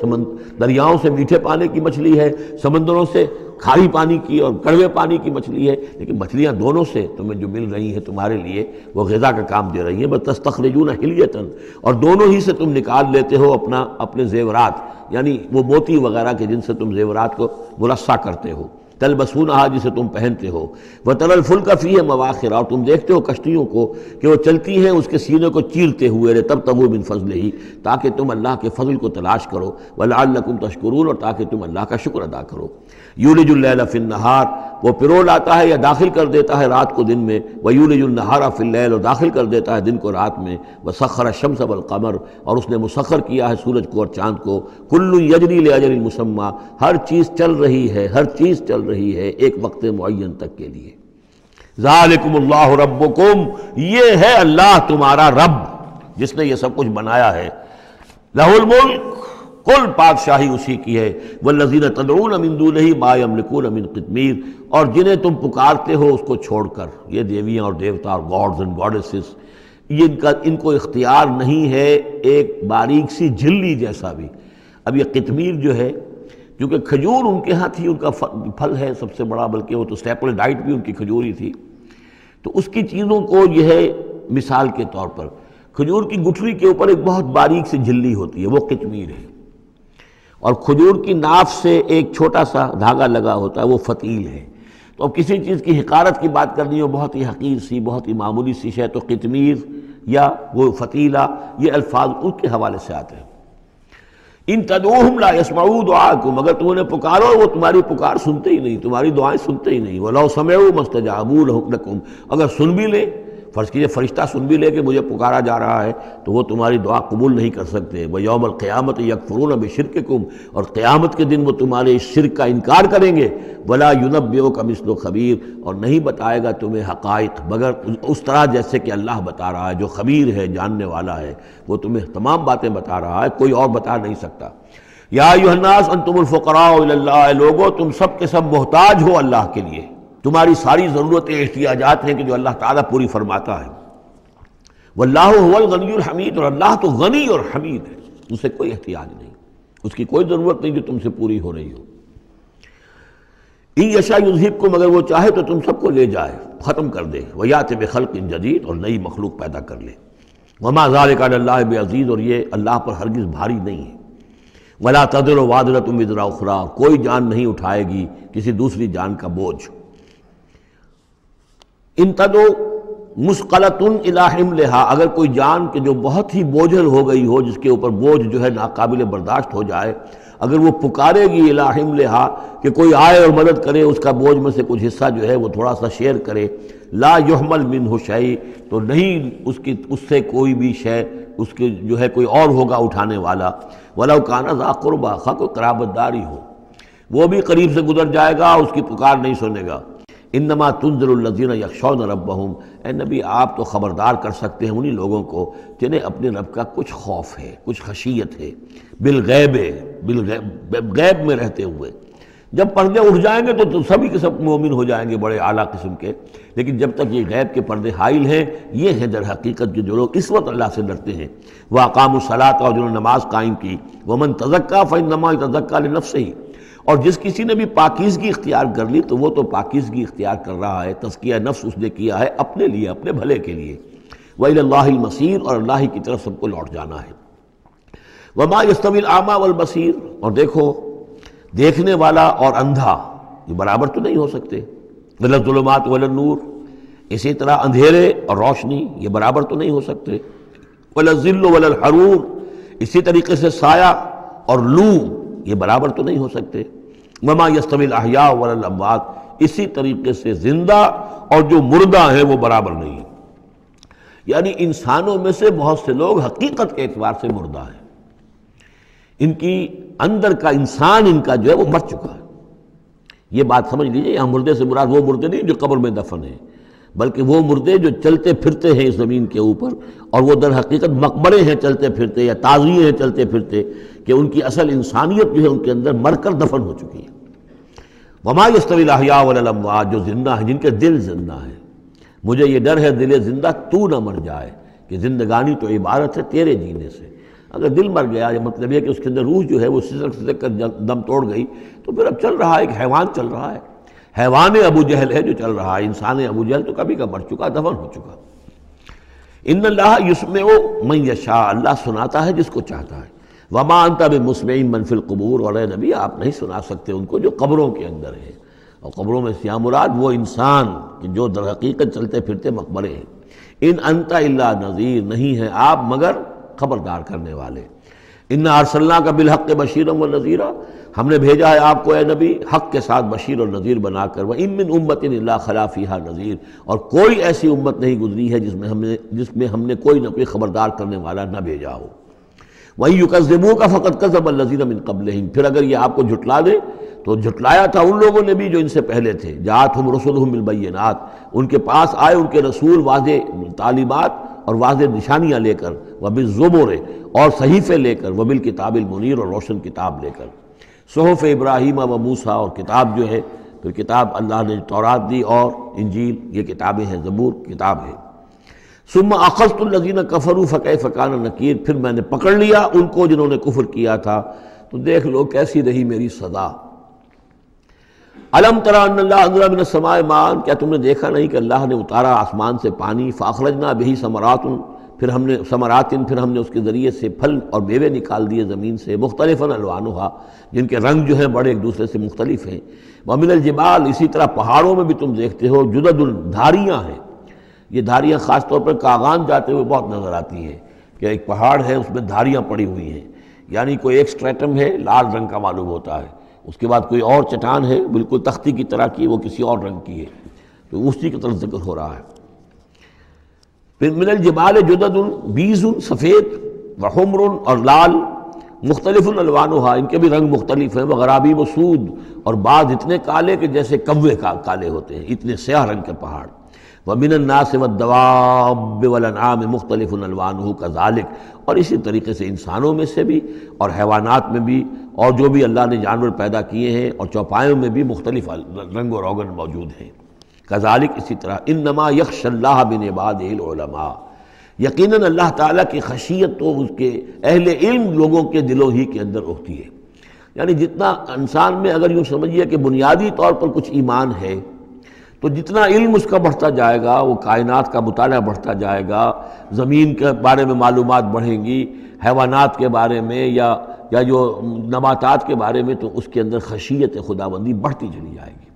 Speaker 2: دریاؤں سے میٹھے پانی کی مچھلی ہے، سمندروں سے کھاری پانی کی اور کڑوے پانی کی مچھلی ہے، لیکن مچھلیاں دونوں سے تمہیں جو مل رہی ہیں تمہارے لیے وہ غذا کا کام دے رہی ہیں۔ بس تستخرجون حلیۃ، اور دونوں ہی سے تم نکال لیتے ہو اپنے زیورات، یعنی وہ موتی وغیرہ کے جن سے تم زیورات کو مرصع کرتے ہو، تلبسونہا، جسے تم پہنتے ہو، وتری الفلک فیہ مواخر، اور تم دیکھتے ہو کشتیوں کو کہ وہ چلتی ہیں اس کے سینے کو چیرتے ہوئے، تبتغوا من فضلہ، تاکہ تم اللہ کے فضل کو تلاش کرو، ولعلکم تشکرون، اور تاکہ تم اللہ کا شکر ادا کرو۔ یولج اللیل فی النہار، وہ پرو لاتا ہے یا داخل کر دیتا ہے رات کو دن میں، ویولج النہار فی اللیل، اور داخل کر دیتا ہے دن کو رات میں، وسخر الشمس والقمر، اور اس نے مسخر کیا ہے سورج کو اور چاند کو، کل یجری لاجل مسمى، ہر چیز چل رہی ہے، ہر چیز چل رہی ہے ایک وقت معین تک کے لیے۔ ذالکم اللہ ربکم، یہ ہے اللہ تمہارا رب جس نے یہ سب کچھ بنایا ہے۔ لہ الملک، کل بادشاہی اسی کی ہے۔ والذین تدعون من دونہ ما یملکون من قطمیر، اور جنہیں تم پکارتے ہو اس کو چھوڑ کر، یہ دیویاں اور دیوتا اور گاڈز اینڈ گاڈیسز، ان کو اختیار نہیں ہے ایک باریک سی جھلی جیسا بھی۔ اب یہ قطمیر جو ہے، کیونکہ کھجور ان کے ہاں تھی، ان کا پھل ہے سب سے بڑا، بلکہ وہ تو اسٹیپل ڈائٹ بھی ان کی کھجور ہی تھی، تو اس کی چیزوں کو یہ ہے مثال کے طور پر کھجور کی گٹھلی کے اوپر ایک بہت باریک سی جھلی ہوتی ہے، وہ قطمیر ہے، اور کھجور کی ناف سے ایک چھوٹا سا دھاگا لگا ہوتا ہے، وہ فتیل ہے۔ تو اب کسی چیز کی حقارت کی بات کرنی ہو، بہت ہی حقیر سی، بہت ہی معمولی سی شے، تو قطمیر یا وہ فتیلہ، یہ الفاظ ان کے حوالے سے آتے ہیں۔ ان تدعوہم لا یسمعوا دعاءکم، اگر تم انہیں پکارو وہ تمہاری پکار سنتے ہی نہیں، تمہاری دعائیں سنتے ہی نہیں۔ وَلَوْ سَمِعُوا مَا اسْتَجَابُوا لَكُمْ، اگر سن بھی لے، فرض کیجئے فرشتہ سن بھی لے کہ مجھے پکارا جا رہا ہے، تو وہ تمہاری دعا قبول نہیں کر سکتے۔ وَيَوْمَ الْقِيَامَةِ يَكْفُرُونَ بِشِرْكِكُمْ، اور قیامت کے دن وہ تمہارے اس شرک کا انکار کریں گے۔ وَلَا يُنَبِّئُكَ مِثْلُ خَبِيرٍ، اور نہیں بتائے گا تمہیں حقائق مگر اس طرح جیسے کہ اللہ بتا رہا ہے، جو خبیر ہے، جاننے والا ہے، وہ تمہیں تمام باتیں بتا رہا ہے، کوئی اور بتا نہیں سکتا۔ یا ایھا الناس انتم الفقراء الی اللہ، لوگو تم سب کے سب محتاج ہو اللہ کے لیے، تمہاری ساری ضرورتیں احتیاجات ہیں کہ جو اللہ تعالیٰ پوری فرماتا ہے۔ واللہ هو الغنی الحمید، اور اللہ تو غنی اور حمید ہے، اسے کوئی احتیاج نہیں، اس کی کوئی ضرورت نہیں جو تم سے پوری ہو رہی ہو۔ ان یشاء یذہبکم، اگر وہ چاہے تو تم سب کو لے جائے، ختم کر دے، ویأتی بخلق جدید، اور نئی مخلوق پیدا کر لے۔ وما ذلک علی اللہ بعزیز، اور یہ اللہ پر ہرگز بھاری نہیں ہے۔ ولا تزر وازرۃ وزر اخری، کوئی جان نہیں اٹھائے گی کسی دوسری جان کا بوجھ۔ ان تدعو مثقلۃ الی حملھا، اگر کوئی جان کہ جو بہت ہی بوجھل ہو گئی ہو، جس کے اوپر بوجھ جو ہے ناقابل برداشت ہو جائے، اگر وہ پکارے گی الی حملھا کہ کوئی آئے اور مدد کرے، اس کا بوجھ میں سے کچھ حصہ جو ہے وہ تھوڑا سا شیئر کرے، لا یحمل منہ شیء، تو نہیں اس سے کوئی بھی شے، اس کے جو ہے کوئی اور ہوگا اٹھانے والا۔ ولو کان ذا قربی، خواہ کوئی قرابت داری ہو، وہ بھی قریب سے گزر جائے گا، اس کی پکار نہیں سنے گا۔ انما تنذر الذین یخشون ربہم، اے نبی آپ تو خبردار کر سکتے ہیں انہی لوگوں کو جنہیں اپنے رب کا کچھ خوف ہے، کچھ خشیت ہے، بالغیب، غیب میں رہتے ہوئے۔ جب پردے اٹھ جائیں گے تو سبھی کے سب مومن ہو جائیں گے، بڑے اعلیٰ قسم کے، لیکن جب تک یہ غیب کے پردے حائل ہیں، یہ ہیں در حقیقت جو لوگ اس وقت اللہ سے ڈرتے ہیں۔ وَأَقَامُوا الصَّلَاةَ، اور جنہوں نے نماز قائم کی۔ وَمَن تَزَكَّىٰ فَإِنَّمَا يَتَزَكَّىٰ لِنَفْسِهِ، اور جس کسی نے بھی پاکیزگی اختیار کر لی تو وہ تو پاکیزگی اختیار کر رہا ہے، تزکیہ نفس اس نے کیا ہے اپنے لیے، اپنے بھلے کے لیے۔ وَإِلَى اللَّهِ الْمَصِيرُ، اور اللہ ہی کی طرف سب کو لوٹ جانا ہے۔ وَمَا يَسْتَوِي الْأَعْمَىٰ وَالْبَصِيرُ، اور دیکھو دیکھنے والا اور اندھا یہ برابر تو نہیں ہو سکتے۔ وَلَا الظُّلُمَاتُ وَلَا النُّورُ، اسی طرح اندھیرے اور روشنی یہ برابر تو نہیں ہو سکتے۔ وَلَا الظِّلُّ وَلَا الْحَرُورُ، اسی طریقے سے سایہ اور لو یہ برابر تو نہیں ہو سکتے۔ وَمَا يَسْتَوِي الْأَحْيَاءُ وَلَا الْأَمْوَاتُ، اسی طریقے سے زندہ اور جو مردہ ہیں وہ برابر نہیں ہیں۔ یعنی انسانوں میں سے بہت سے لوگ حقیقت کے اعتبار سے مردہ ہیں، ان کی اندر کا انسان ان کا جو ہے وہ مر چکا ہے۔ یہ بات سمجھ لیجئے، یہاں مردے سے مراد وہ مردے نہیں جو قبر میں دفن ہیں، بلکہ وہ مردے جو چلتے پھرتے ہیں اس زمین کے اوپر، اور وہ در حقیقت مقبرے ہیں چلتے پھرتے، یا تعزیے ہیں چلتے پھرتے، کہ ان کی اصل انسانیت جو ہے ان کے اندر مر کر دفن ہو چکی ہے۔ وما یستوی الاحیاء ولا الاموات، جو زندہ ہیں، جن کے دل زندہ ہیں۔ مجھے یہ ڈر ہے دل زندہ تو نہ مر جائے، کہ زندگانی تو عبارت ہے تیرے جینے سے۔ اگر دل مر گیا، یہ مطلب یہ کہ اس کے اندر روح جو ہے وہ سسک کر دم توڑ گئی، تو پھر اب چل رہا ہے، ایک حیوان چل رہا ہے، حیوان ابو جہل ہے جو چل رہا ہے، انسان ابو جہل تو کبھی کا مر چکا، دفن ہو چکا۔ ان اللہ یسمع من یشاء، اللہ سناتا ہے جس کو چاہتا ہے۔ وما انت بمسمع من فی القبور، اور اے نبی آپ نہیں سنا سکتے ان کو جو قبروں کے اندر ہیں، اور قبروں میں سے مراد وہ انسان کہ جو در حقیقت چلتے پھرتے مقبرے ہیں۔ ان انت الا نذیر، نہیں ہے آپ مگر خبردار کرنے والے۔ انا ارسلناک بالحق بشیرا ونذیرا، ہم نے بھیجا ہے آپ کو اے نبی حق کے ساتھ بشیر اور نذیر بنا کر۔ وان من امۃ الا خلا فیہا نذیر، اور کوئی ایسی امت نہیں گزری ہے جس میں ہم نے کوئی نہ کوئی خبردار کرنے والا نہ بھیجا ہو۔ وَإِن يُكَذِّبُوكَ فَقَدْ كَذَّبَ الَّذِينَ مِن قَبْلِهِمْ، پھر اگر یہ آپ کو جھٹلا دے تو جھٹلایا تھا ان لوگوں نے بھی جو ان سے پہلے تھے۔ جاءتہم رسلہم بالبینات، ان کے پاس آئے ان کے رسول واضح تعلیمات اور واضح نشانیاں لے کر، وبالزبر، اور صحیفے لے کر، وبالکتاب المنیر، اور روشن کتاب لے کر۔ صحف ابراہیم و موسیٰ، اور کتاب جو ہے پھر کتاب اللہ نے تورات دی اور انجیل، یہ کتابیں ہیں، زبور کتاب ہے۔ ثم اخذت الذین کفروا فکیف کان نکیر، پھر میں نے پکڑ لیا ان کو جنہوں نے کفر کیا تھا، تو دیکھ لو کیسی رہی میری سزا۔ الم تری ان اللہ انزل من السماء ماء، کیا تم نے دیکھا نہیں کہ اللہ نے اتارا آسمان سے پانی، فاخرجنا بہ ثمرات، پھر ہم نے اس کے ذریعے سے پھل اور میوے نکال دیے زمین سے، مختلفا الوانھا، جن کے رنگ جو ہیں بڑے ایک دوسرے سے مختلف ہیں، ومن الجبال، اسی طرح پہاڑوں میں بھی تم دیکھتے ہو، جدد، دھاریاں ہیں۔ یہ دھاریاں خاص طور پر کاغان جاتے ہوئے بہت نظر آتی ہیں کہ ایک پہاڑ ہے اس میں دھاریاں پڑی ہوئی ہیں، یعنی کوئی ایک سٹریٹم ہے لال رنگ کا معلوم ہوتا ہے، اس کے بعد کوئی اور چٹان ہے بالکل تختی کی طرح کی، وہ کسی اور رنگ کی ہے، تو اسی کی طرف ذکر ہو رہا ہے۔ پھر من الجبال جدد، بیض، سفید، وحمر، اور لال، مختلف الوانھا، ان کے بھی رنگ مختلف ہیں، وغرابیب سود، اور بعض اتنے کالے کہ جیسے کوے کالے ہوتے ہیں، اتنے سیاہ رنگ کے پہاڑ۔ ومن الناس والدواب والانعام مختلف الوانہ کذالک، اور اسی طریقے سے انسانوں میں سے بھی اور حیوانات میں بھی، اور جو بھی اللہ نے جانور پیدا کیے ہیں اور چوپایوں میں بھی مختلف رنگ و روغن موجود ہیں۔ کذالک، اسی طرح، انما یخشی اللہ من عبادہ العلماء، یقیناً اللہ تعالیٰ کی خشیت تو اس کے اہل علم لوگوں کے دلوں ہی کے اندر ہوتی ہے۔ یعنی جتنا انسان میں اگر یوں سمجھیے کہ بنیادی طور پر کچھ ایمان ہے، تو جتنا علم اس کا بڑھتا جائے گا، وہ کائنات کا مطالعہ بڑھتا جائے گا، زمین کے بارے میں معلومات بڑھیں گی، حیوانات کے بارے میں یا جو نباتات کے بارے میں، تو اس کے اندر خشیت خداوندی بڑھتی چلی جائے گی۔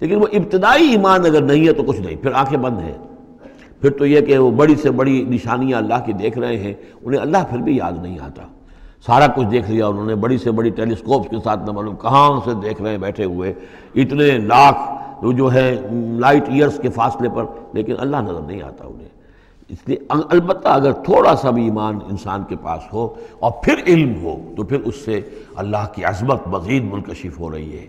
Speaker 2: لیکن وہ ابتدائی ایمان اگر نہیں ہے تو کچھ نہیں، پھر آنکھیں بند ہیں، پھر تو یہ کہ وہ بڑی سے بڑی نشانیاں اللہ کی دیکھ رہے ہیں، انہیں اللہ پھر بھی یاد نہیں آتا۔ سارا کچھ دیکھ لیا انہوں نے، بڑی سے بڑی ٹیلیسکوپ کے ساتھ نہ معلوم کہاں سے دیکھ رہے ہیں بیٹھے ہوئے، اتنے لاکھ جو ہے لائٹ ایئرز کے فاصلے پر، لیکن اللہ نظر نہیں آتا انہیں۔ اس لیے البتہ اگر تھوڑا سا بھی ایمان انسان کے پاس ہو اور پھر علم ہو، تو پھر اس سے اللہ کی عظمت مزید منکشف ہو رہی ہے،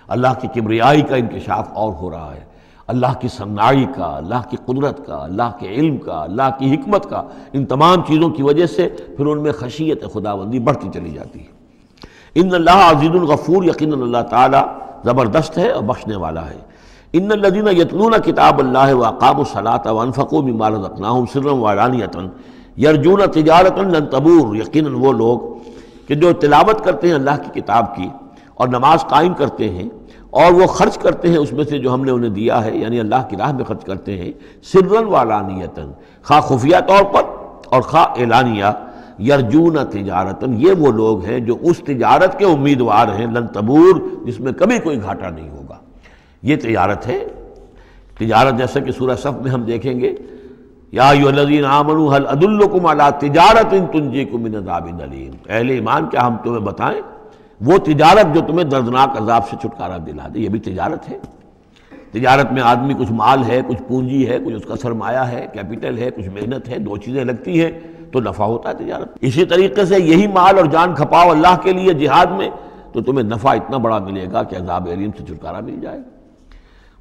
Speaker 2: اللہ کی کبریائی کا انکشاف اور ہو رہا ہے، اللہ کی صناعی کا، اللہ کی قدرت کا، اللہ کے علم کا، اللہ کی حکمت کا، ان تمام چیزوں کی وجہ سے پھر ان میں خشیت خداوندی بڑھتی چلی جاتی ہے۔ ان اللہ عزیز الغفور، یقیناً اللہ تعالیٰ زبردست ہے اور بخشنے والا ہے۔ ان الذین یتلون کتاب اللہ واقاموا الصلاۃ وانفقوا مما رزقناہم سرا وعلانیۃ یرجون تجارۃ لن تبور، یقیناً وہ لوگ کہ جو تلاوت کرتے ہیں اللہ کی کتاب کی اور نماز قائم کرتے ہیں اور وہ خرچ کرتے ہیں اس میں سے جو ہم نے انہیں دیا ہے، یعنی اللہ کی راہ میں خرچ کرتے ہیں، سرا وعلانیۃ، خواہ خفیہ طور پر اور خواہ اعلانیہ، یرجون تجارۃ، یہ وہ لوگ ہیں جو اس تجارت کے امیدوار ہیں، لن تبور، جس میں کبھی کوئی گھاٹا نہیں ہوگا۔ یہ تجارت ہے، تجارت جیسا کہ سورہ صف میں ہم دیکھیں گے، یا ایھا الذین آمنوا هل ادلکم علی تجارۃ تنجیکم من عذاب الیم، اہل ایمان کیا ہم تمہیں بتائیں وہ تجارت جو تمہیں دردناک عذاب سے چھٹکارا دلا دے۔ یہ بھی تجارت ہے۔ تجارت میں آدمی کچھ مال ہے، کچھ پونجی ہے، کچھ اس کا سرمایہ ہے، کیپٹل ہے، کچھ محنت ہے، دو چیزیں لگتی ہیں تو نفع ہوتا ہے تجارت۔ اسی طریقے سے یہی مال اور جان کھپاؤ اللہ کے لیے جہاد میں تو تمہیں نفع اتنا بڑا ملے گا کہ عذاب الیم سے چھٹکارا مل جائے گا۔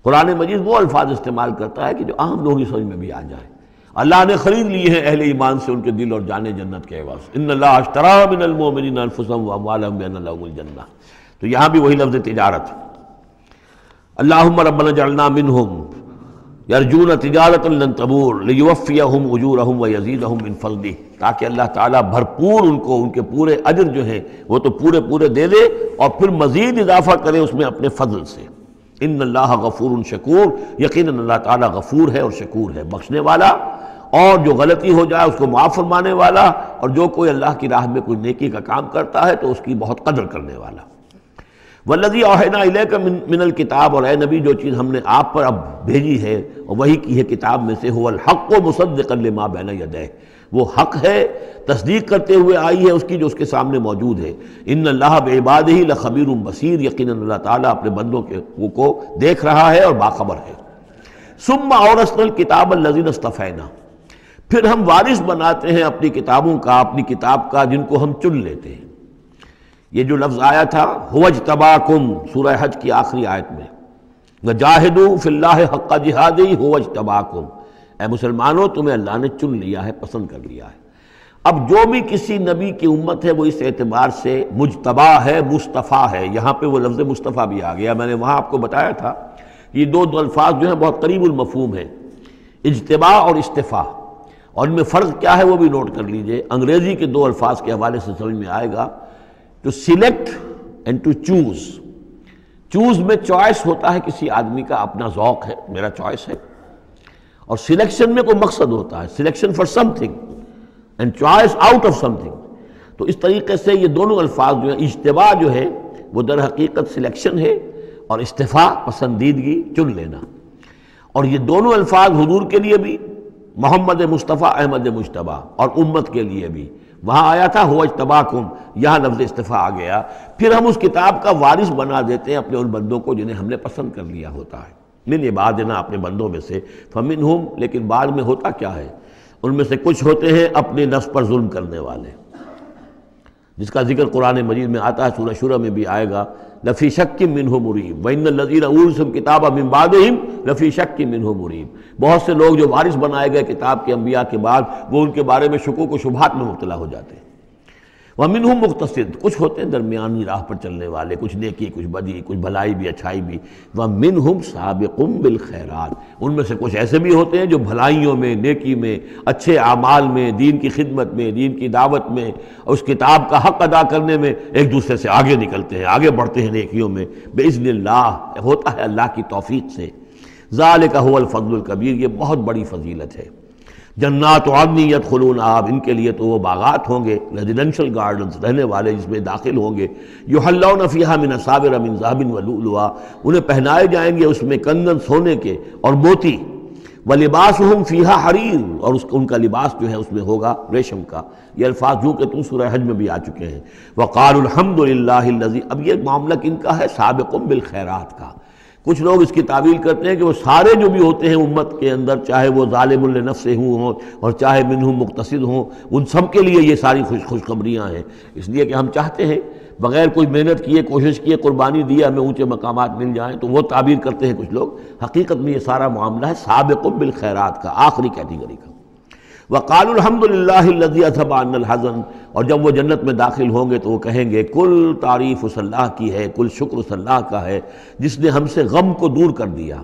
Speaker 2: قرآن مجید وہ الفاظ استعمال کرتا ہے کہ جو عام لوگوں کی سمجھ میں بھی آ جائے۔ اللہ نے خرید لیے ہیں اہل ایمان سے ان کے دل اور جانیں جنت کے عوض، ان اللہ اشتری من المؤمنین انفسهم واموالهم بان لهم الجنہ، تو یہاں بھی وہی لفظ تجارت۔ اللہم ربنا اجعلنا منہم یرجون تجارۃ لن تبور لیوفیہم اجورہم ویزیدہم من فضلہ، تاکہ اللہ تعالیٰ بھرپور ان کو ان کے پورے اجر جو ہیں وہ تو پورے دے دے اور پھر مزید اضافہ کرے اس میں اپنے فضل سے۔ ان اللہ غفور شکور، یقیناً اللہ تعالیٰ غفور ہے اور شکور ہے، بخشنے والا، اور جو غلطی ہو جائے اس کو معاف فرمانے والا، اور جو کوئی اللہ کی راہ میں کوئی نیکی کا کام کرتا ہے تو اس کی بہت قدر کرنے والا۔ والذی اوحینا الیک من الکتاب، اور اے نبی جو چیز ہم نے آپ پر اب بھیجی ہے اور وہی کی ہے کتاب میں سے، هو الحق مصدقا لما بین یدیہ، وہ حق ہے تصدیق کرتے ہوئے آئی ہے اس کی جو اس کے سامنے موجود ہے۔ ان اللہ بعبادہ لخبیر بصیر، یقیناً اللہ تعالیٰ اپنے بندوں کو دیکھ رہا ہے اور باخبر ہے۔ ثم اورثنا الکتاب الذین اصطفینا، پھر ہم وارث بناتے ہیں اپنی کتابوں کا، اپنی کتاب کا جن کو ہم چن لیتے ہیں۔ یہ جو لفظ آیا تھا هو اجتباکم، سورہ حج کی آخری آیت میں، وجاہدوا فی اللہ حق جہادہ هو اجتباکم، اے مسلمانوں تمہیں اللہ نے چن لیا ہے، پسند کر لیا ہے۔ اب جو بھی کسی نبی کی امت ہے وہ اس اعتبار سے مجتبی ہے، مصطفیٰ ہے۔ یہاں پہ وہ لفظ مصطفیٰ بھی آ گیا، میں نے وہاں آپ کو بتایا تھا یہ دو الفاظ جو ہیں بہت قریب المفہوم ہیں، اجتباء اور اصطفاء، اور ان میں فرق کیا ہے وہ بھی نوٹ کر لیجئے۔ انگریزی کے دو الفاظ کے حوالے سے سمجھ میں آئے گا۔ To select and to choose. Choose میں چوائس ہوتا ہے کسی آدمی کا اپنا ذوق ہے، میرا چوائس ہے، اور سلیکشن میں کوئی مقصد ہوتا ہے، selection for some thing and choice out of some thing. تو اس طریقے سے یہ دونوں الفاظ جو ہیں، اجتباء جو ہے وہ در حقیقت سلیکشن ہے، اور استفاء پسندیدگی چن لینا. اور یہ دونوں الفاظ حضور کے لیے بھی، محمد مصطفیٰ احمد مجتبیٰ، اور امت کے لیے بھی. وہاں آیا تھا ہوا اجتباکم، یہاں لفظ استفاء آ گیا. پھر ہم اس کتاب کا وارث بنا دیتے ہیں اپنے ان بندوں کو جنہیں ہم نے پسند کر لیا ہوتا ہے. من عبادنا، اپنے بندوں میں سے، فمنہم، لیکن بعد میں ہوتا کیا ہے، ان میں سے کچھ ہوتے ہیں اپنے نفس پر ظلم کرنے والے، جس کا ذکر قرآن مجید میں آتا ہے، سورہ شورى میں بھی آئے گا. لفی شک منہ مریب وان الذین اورثوا الکتاب من بعدہم لفی شک منہ مریب. بہت سے لوگ جو وارث بنائے گئے کتاب کے انبیاء کے بعد، وہ ان کے بارے میں شکوک و شبہات میں مبتلا ہو جاتے ہیں. ومنہم مقتصد، کچھ ہوتے ہیں درمیانی راہ پر چلنے والے، کچھ نیکی کچھ بدی، کچھ بھلائی بھی اچھائی بھی. ومنہم سابق بالخیرات، ان میں سے کچھ ایسے بھی ہوتے ہیں جو بھلائیوں میں، نیکی میں، اچھے اعمال میں، دین کی خدمت میں، دین کی دعوت میں، اس کتاب کا حق ادا کرنے میں ایک دوسرے سے آگے نکلتے ہیں، آگے بڑھتے ہیں نیکیوں میں. باذن اللہ، ہوتا ہے اللہ کی توفیق سے. ذالک هو الفضل الکبیر، یہ بہت بڑی فضیلت ہے. جنات عدن یدخلونہا، ان کے لیے تو وہ باغات ہوں گے، ریزیڈینشل گارڈنز، رہنے والے جس میں داخل ہوں گے. یحلون فیہا من اساور من ذہب ولؤلؤا، انہیں پہنائے جائیں گے اس میں کنگن سونے کے اور موتی. ولباسہم فیہا حریر، اور ان کا لباس جو ہے اس میں ہوگا ریشم کا. یہ الفاظ جو کہ سورہ حج میں بھی آ چکے ہیں. وقالوا الحمد للہ الذی، اب یہ معاملہ کن کا ہے، سابق بالخیرات کا. کچھ لوگ اس کی تعویل کرتے ہیں کہ وہ سارے جو بھی ہوتے ہیں امت کے اندر، چاہے وہ ظالم لنفسہ ہوں اور چاہے منہم مقتصد ہوں، ان سب کے لیے یہ ساری خوشخبریاں ہیں. اس لیے کہ ہم چاہتے ہیں بغیر کوئی محنت کیے، کوشش کیے، قربانی دی، ہمیں اونچے مقامات مل جائیں، تو وہ تعبیر کرتے ہیں کچھ لوگ. حقیقت میں یہ سارا معاملہ ہے سابق بالخیرات کا، آخری کیٹیگری کا. وقالوا الحمد للہ الذی اذھب عنا الحزن، اور جب وہ جنت میں داخل ہوں گے تو وہ کہیں گے کل تعریف اس اللہ کی ہے، کل شکر اس اللہ کا ہے جس نے ہم سے غم کو دور کر دیا.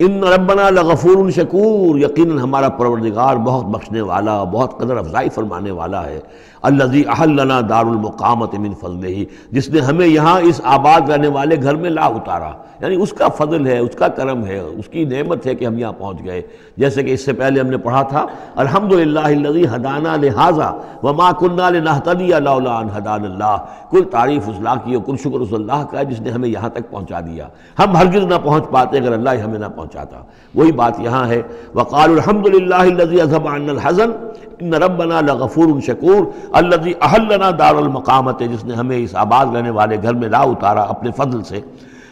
Speaker 2: ان ربنا لغفور شکور، یقیناً ہمارا پروردگار بہت بخشنے والا، بہت قدر افزائی فرمانے والا ہے. الذی احلنا دار المقامۃ من فضلہ، جس نے ہمیں یہاں اس آباد رہنے والے گھر میں لا اتارا، یعنی اس کا فضل ہے، اس کا کرم ہے، اس کی نعمت ہے کہ ہم یہاں پہنچ گئے. جیسے کہ اس سے پہلے ہم نے پڑھا تھا الحمدللہ الذی ہدانا لہذا وما کنا لنہتدی لولا ان ہدانا اللہ، کل تعریف اس اللہ کی اور کل شکر اس اللہ کا ہے جس نے ہمیں یہاں تک پہنچا دیا. ہم ہرگز نہ پہنچ پاتے اگر اللہ ہمیں نہ پہنچاتا. وہی بات یہاں ہے. وقالوا الحمدللہ الذی اذھب عنا الحزن ان ربنا لغفور شکور الذی احلنا دار المقامۃ، جس نے ہمیں اس آباد رہنے والے گھر میں لا اتارا اپنے فضل سے.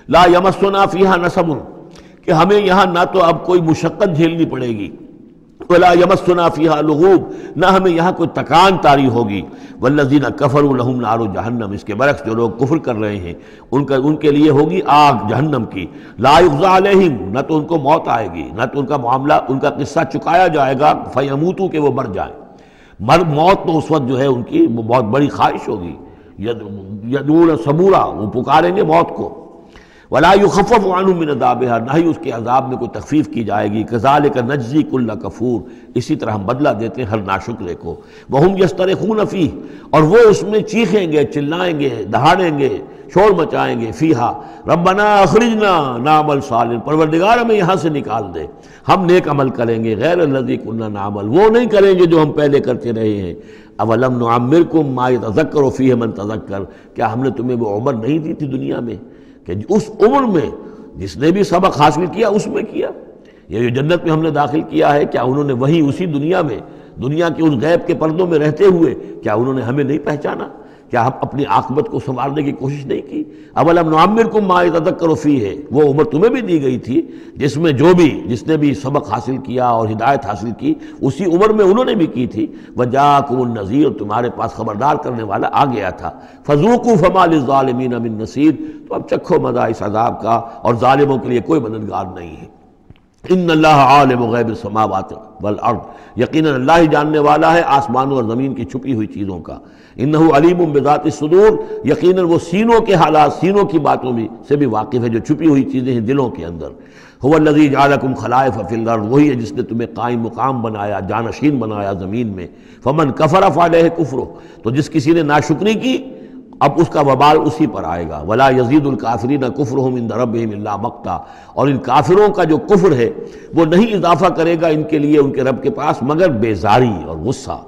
Speaker 2: لا یمسنا فیہا نصب، کہ ہمیں یہاں نہ تو اب کوئی مشقت جھیلنی پڑے گی، ولا یمسنا فیہا لغوب، نہ ہمیں یہاں کوئی تکان طاری ہوگی. والذین کفروا لہم نار جہنم، اس کے برعکس جو لوگ کفر کر رہے ہیں ان کے لیے ہوگی آگ جہنم کی. لا یقضی علیہم، نہ تو ان کو موت آئے گی، نہ تو ان کا معاملہ، ان کا قصہ چکایا جائے گا. فیموتوا، کہ وہ مر جائیں. موت تو اس وقت جو ہے ان کی وہ بہت بڑی خواہش ہوگی. یدعون ثبورا، وہ پکاریں گے موت کو. ولا یخفف عنہم من عذابها، نہ ہی اس کے عذاب میں کوئی تخفیف کی جائے گی. کذالک نجزی کل کفور، اسی طرح ہم بدلہ دیتے ہیں ہر ناشکرے کو. وہم یصطرخون فیہ، اور وہ اس میں چیخیں گے، چلائیں گے، دہاڑیں گے، شور مچائیں گے. فیہا ربنا اخرجنا نعمل صالحا، پروردگار ہمیں یہاں سے نکال دے، ہم نیک عمل کریں گے. غیر الذی کنا نعمل، وہ نہیں کریں گے جو ہم پہلے کرتے رہے ہیں. اولم نعمرکم ما یتذکر فیہ من تذکر، کیا ہم نے تمہیں وہ عمر نہیں دی تھی دنیا میں کہ اس عمر میں جس نے بھی سبق حاصل کیا اس میں کیا. یہ جو جنت میں ہم نے داخل کیا ہے، کیا انہوں نے وہی اسی دنیا میں، دنیا کے اس غیب کے پردوں میں رہتے ہوئے کیا انہوں نے ہمیں نہیں پہچانا؟ کیا ہم اپنی عاقبت کو سنوارنے کی کوشش نہیں کی؟ اولم نعمرکم ما یتذکر فیہ، وہ عمر تمہیں بھی دی گئی تھی جس میں جس نے بھی سبق حاصل کیا اور ہدایت حاصل کی اسی عمر میں انہوں نے بھی کی تھی. وجاءکم النذیر، تمہارے پاس خبردار کرنے والا آ گیا تھا. فذوقوا فما للظالمین من نصیر، تو اب چکھو مزہ اس عذاب کا، اور ظالموں کے لیے کوئی مددگار نہیں ہے. ان اللہ عالم غیب السماوات والارض، یقیناً اللہ ہی جاننے والا ہے آسمانوں اور زمین کی چھپی ہوئی چیزوں کا. انہ علیم بذات الصدور، یقیناً وہ سینوں کے حالات، سینوں کی باتوں میں سے بھی واقف ہے جو چھپی ہوئی چیزیں ہیں دلوں کے اندر. هو الذی جعلکم خلائف فی الارض، وہی ہے جس نے تمہیں قائم مقام بنایا، جانشین بنایا زمین میں. فمن کفر فعلیہ کفرہ، تو جس کسی نے ناشکری کی اب اس کا وبال اسی پر آئے گا. ولا یزید الکافرین کفرہم عند ربہم الا مقتا، اور ان کافروں کا جو کفر ہے وہ نہیں اضافہ کرے گا ان کے لیے ان کے رب کے پاس مگر بیزاری اور غصہ.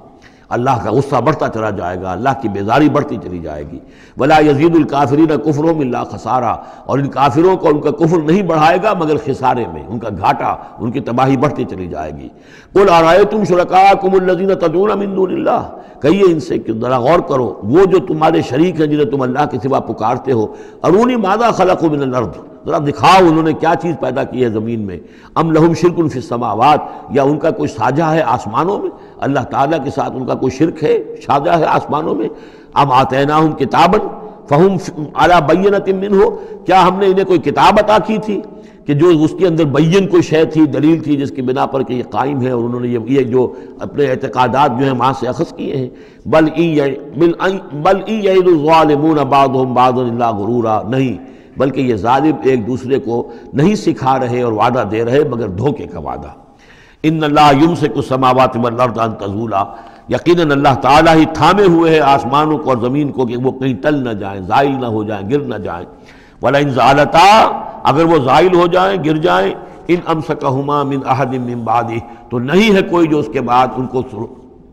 Speaker 2: اللہ کا غصہ بڑھتا چلا جائے گا، اللہ کی بیزاری بڑھتی چلی جائے گی. ولا یزید الکافرین کفرہم الا خسارا، اور ان کافروں کو ان کا کفر نہیں بڑھائے گا مگر خسارے میں، ان کا گھاٹا، ان کی تباہی بڑھتی چلی جائے گی. قل ارأیتم شرکاءکم الذین تدعون من دون اللہ، کہیے ان سے کہ ذرا غور کرو وہ جو تمہارے شریک ہیں جنہیں تم اللہ کے سوا پکارتے ہو. ارونی ماذا خلقوا من الارض، ذرا دکھاؤ انہوں نے کیا چیز پیدا کی ہے زمین میں. ام لہم شرک فی السماوات، یا ان کا کوئی ساجہ ہے آسمانوں میں، اللہ تعالیٰ کے ساتھ ان کا کوئی شرک ہے، ساجہ ہے آسمانوں میں. ام آتیناہم کتابا فہم علی بینۃ منہ، کیا ہم نے انہیں کوئی کتاب عطا کی تھی کہ جو اس کے اندر بین کوئی شے تھی، دلیل تھی جس کی بنا پر کہ یہ قائم ہے، اور انہوں نے یہ جو اپنے اعتقادات جو ہیں وہاں سے اخذ کیے ہیں. بل ان یعد الظالمون بعضهم بعضا الا غرورا، نہیں بلکہ یہ ظالم ایک دوسرے کو نہیں سکھا رہے اور وعدہ دے رہے مگر دھوکے کا وعدہ. ان اللہ یمسک السماوات والارض ان تزولا، یقیناً اللہ تعالیٰ ہی تھامے ہوئے ہیں آسمانوں کو اور زمین کو کہ وہ کہیں ٹل نہ جائیں، زائل نہ ہو جائیں، گر نہ جائیں. وَلَئِن زَالَتَا، اگر وہ زائل ہو جائیں، گر جائیں، ان امسکہما من احد من بعدہ، تو نہیں ہے کوئی جو اس کے بعد ان کو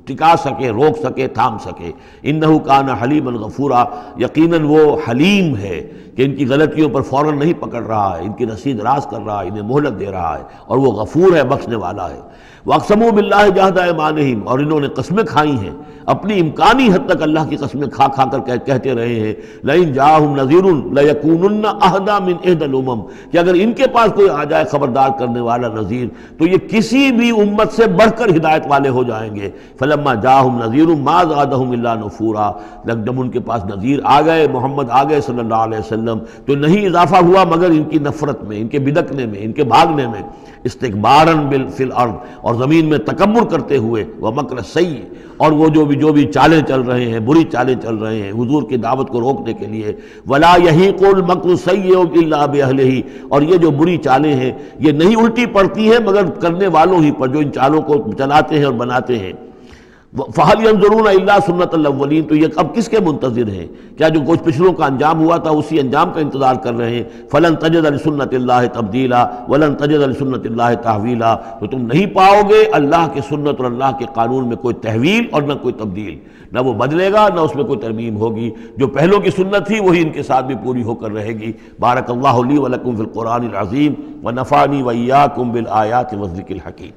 Speaker 2: ٹکا سکے، روک سکے، تھام سکے. انہ کان حلیما غفورا، یقیناً وہ حلیم ہے کہ ان کی غلطیوں پر فوراً نہیں پکڑ رہا ہے، ان کی رسید راز کر رہا ہے، انہیں مہلت دے رہا ہے، اور وہ غفور ہے، بخشنے والا ہے. وَأَقْسَمُوا بِاللَّهِ جَهْدَ أَيْمَانِهِمْ، اور انہوں نے قسمیں کھائی ہیں اپنی امکانی حد تک اللہ کی قسمیں کھا کھا کر کہتے رہے ہیں لَإِن جَاءَهُمْ نَذِيرٌ لَيَكُونُنَّ أَهْدَىٰ مِنْ إِحْدَى الْأُمَمِ، کہ اگر ان کے پاس کوئی آ جائے خبردار کرنے والا نذیر تو یہ کسی بھی امت سے بڑھ کر ہدایت والے ہو جائیں گے. فَلَمَّا جَاءَهُمْ نَذِيرٌ مَا زَادَهُمْ إِلَّا نُفُورًا، جب ان کے پاس نذیر آ گئے، محمد آ گئے صلی اللہ علیہ وسلم، تو نہیں اضافہ ہوا مگر ان کی نفرت میں، ان کے بدکنے میں، ان کے بھاگنے میں. استکباراً فی الارض، اور زمین میں تکبر کرتے ہوئے. ومکر السیء، اور وہ جو بھی چالیں چل رہے ہیں، بری چالیں چل رہے ہیں حضور کی دعوت کو روکنے کے لیے. ولا یحیق المکر السیء الا باہلہ، اور یہ جو بری چالیں ہیں یہ نہیں الٹی پڑتی ہیں مگر کرنے والوں ہی پر جو ان چالوں کو چلاتے ہیں اور بناتے ہیں. فَهَلْ يَنظُرُونَ إِلَّا سُنَّةَ الْأَوَّلِينَ، تو یہ اب کس کے منتظر ہیں؟ کیا جو کچھ پچھلوں کا انجام ہوا تھا اسی انجام کا انتظار کر رہے ہیں؟ فَلَن تَجِدَ لِسُنَّةِ اللَّهِ تَبْدِيلًا وَلَن تَجِدَ لِسُنَّةِ اللَّهِ تَحْوِيلًا، تو تم نہیں پاؤ گے اللہ کی سنت اور اللہ کے قانون میں کوئی تحویل اور نہ کوئی تبدیل، نہ وہ بدلے گا نہ اس میں کوئی ترمیم ہوگی. جو پہلوں کی سنت تھی وہی ان کے ساتھ بھی پوری ہو کر رہے گی. بارک اللہ لی ولکم فی القرآن العظیم ونفعنی وإیاکم بالآیات والذکر الحکیم.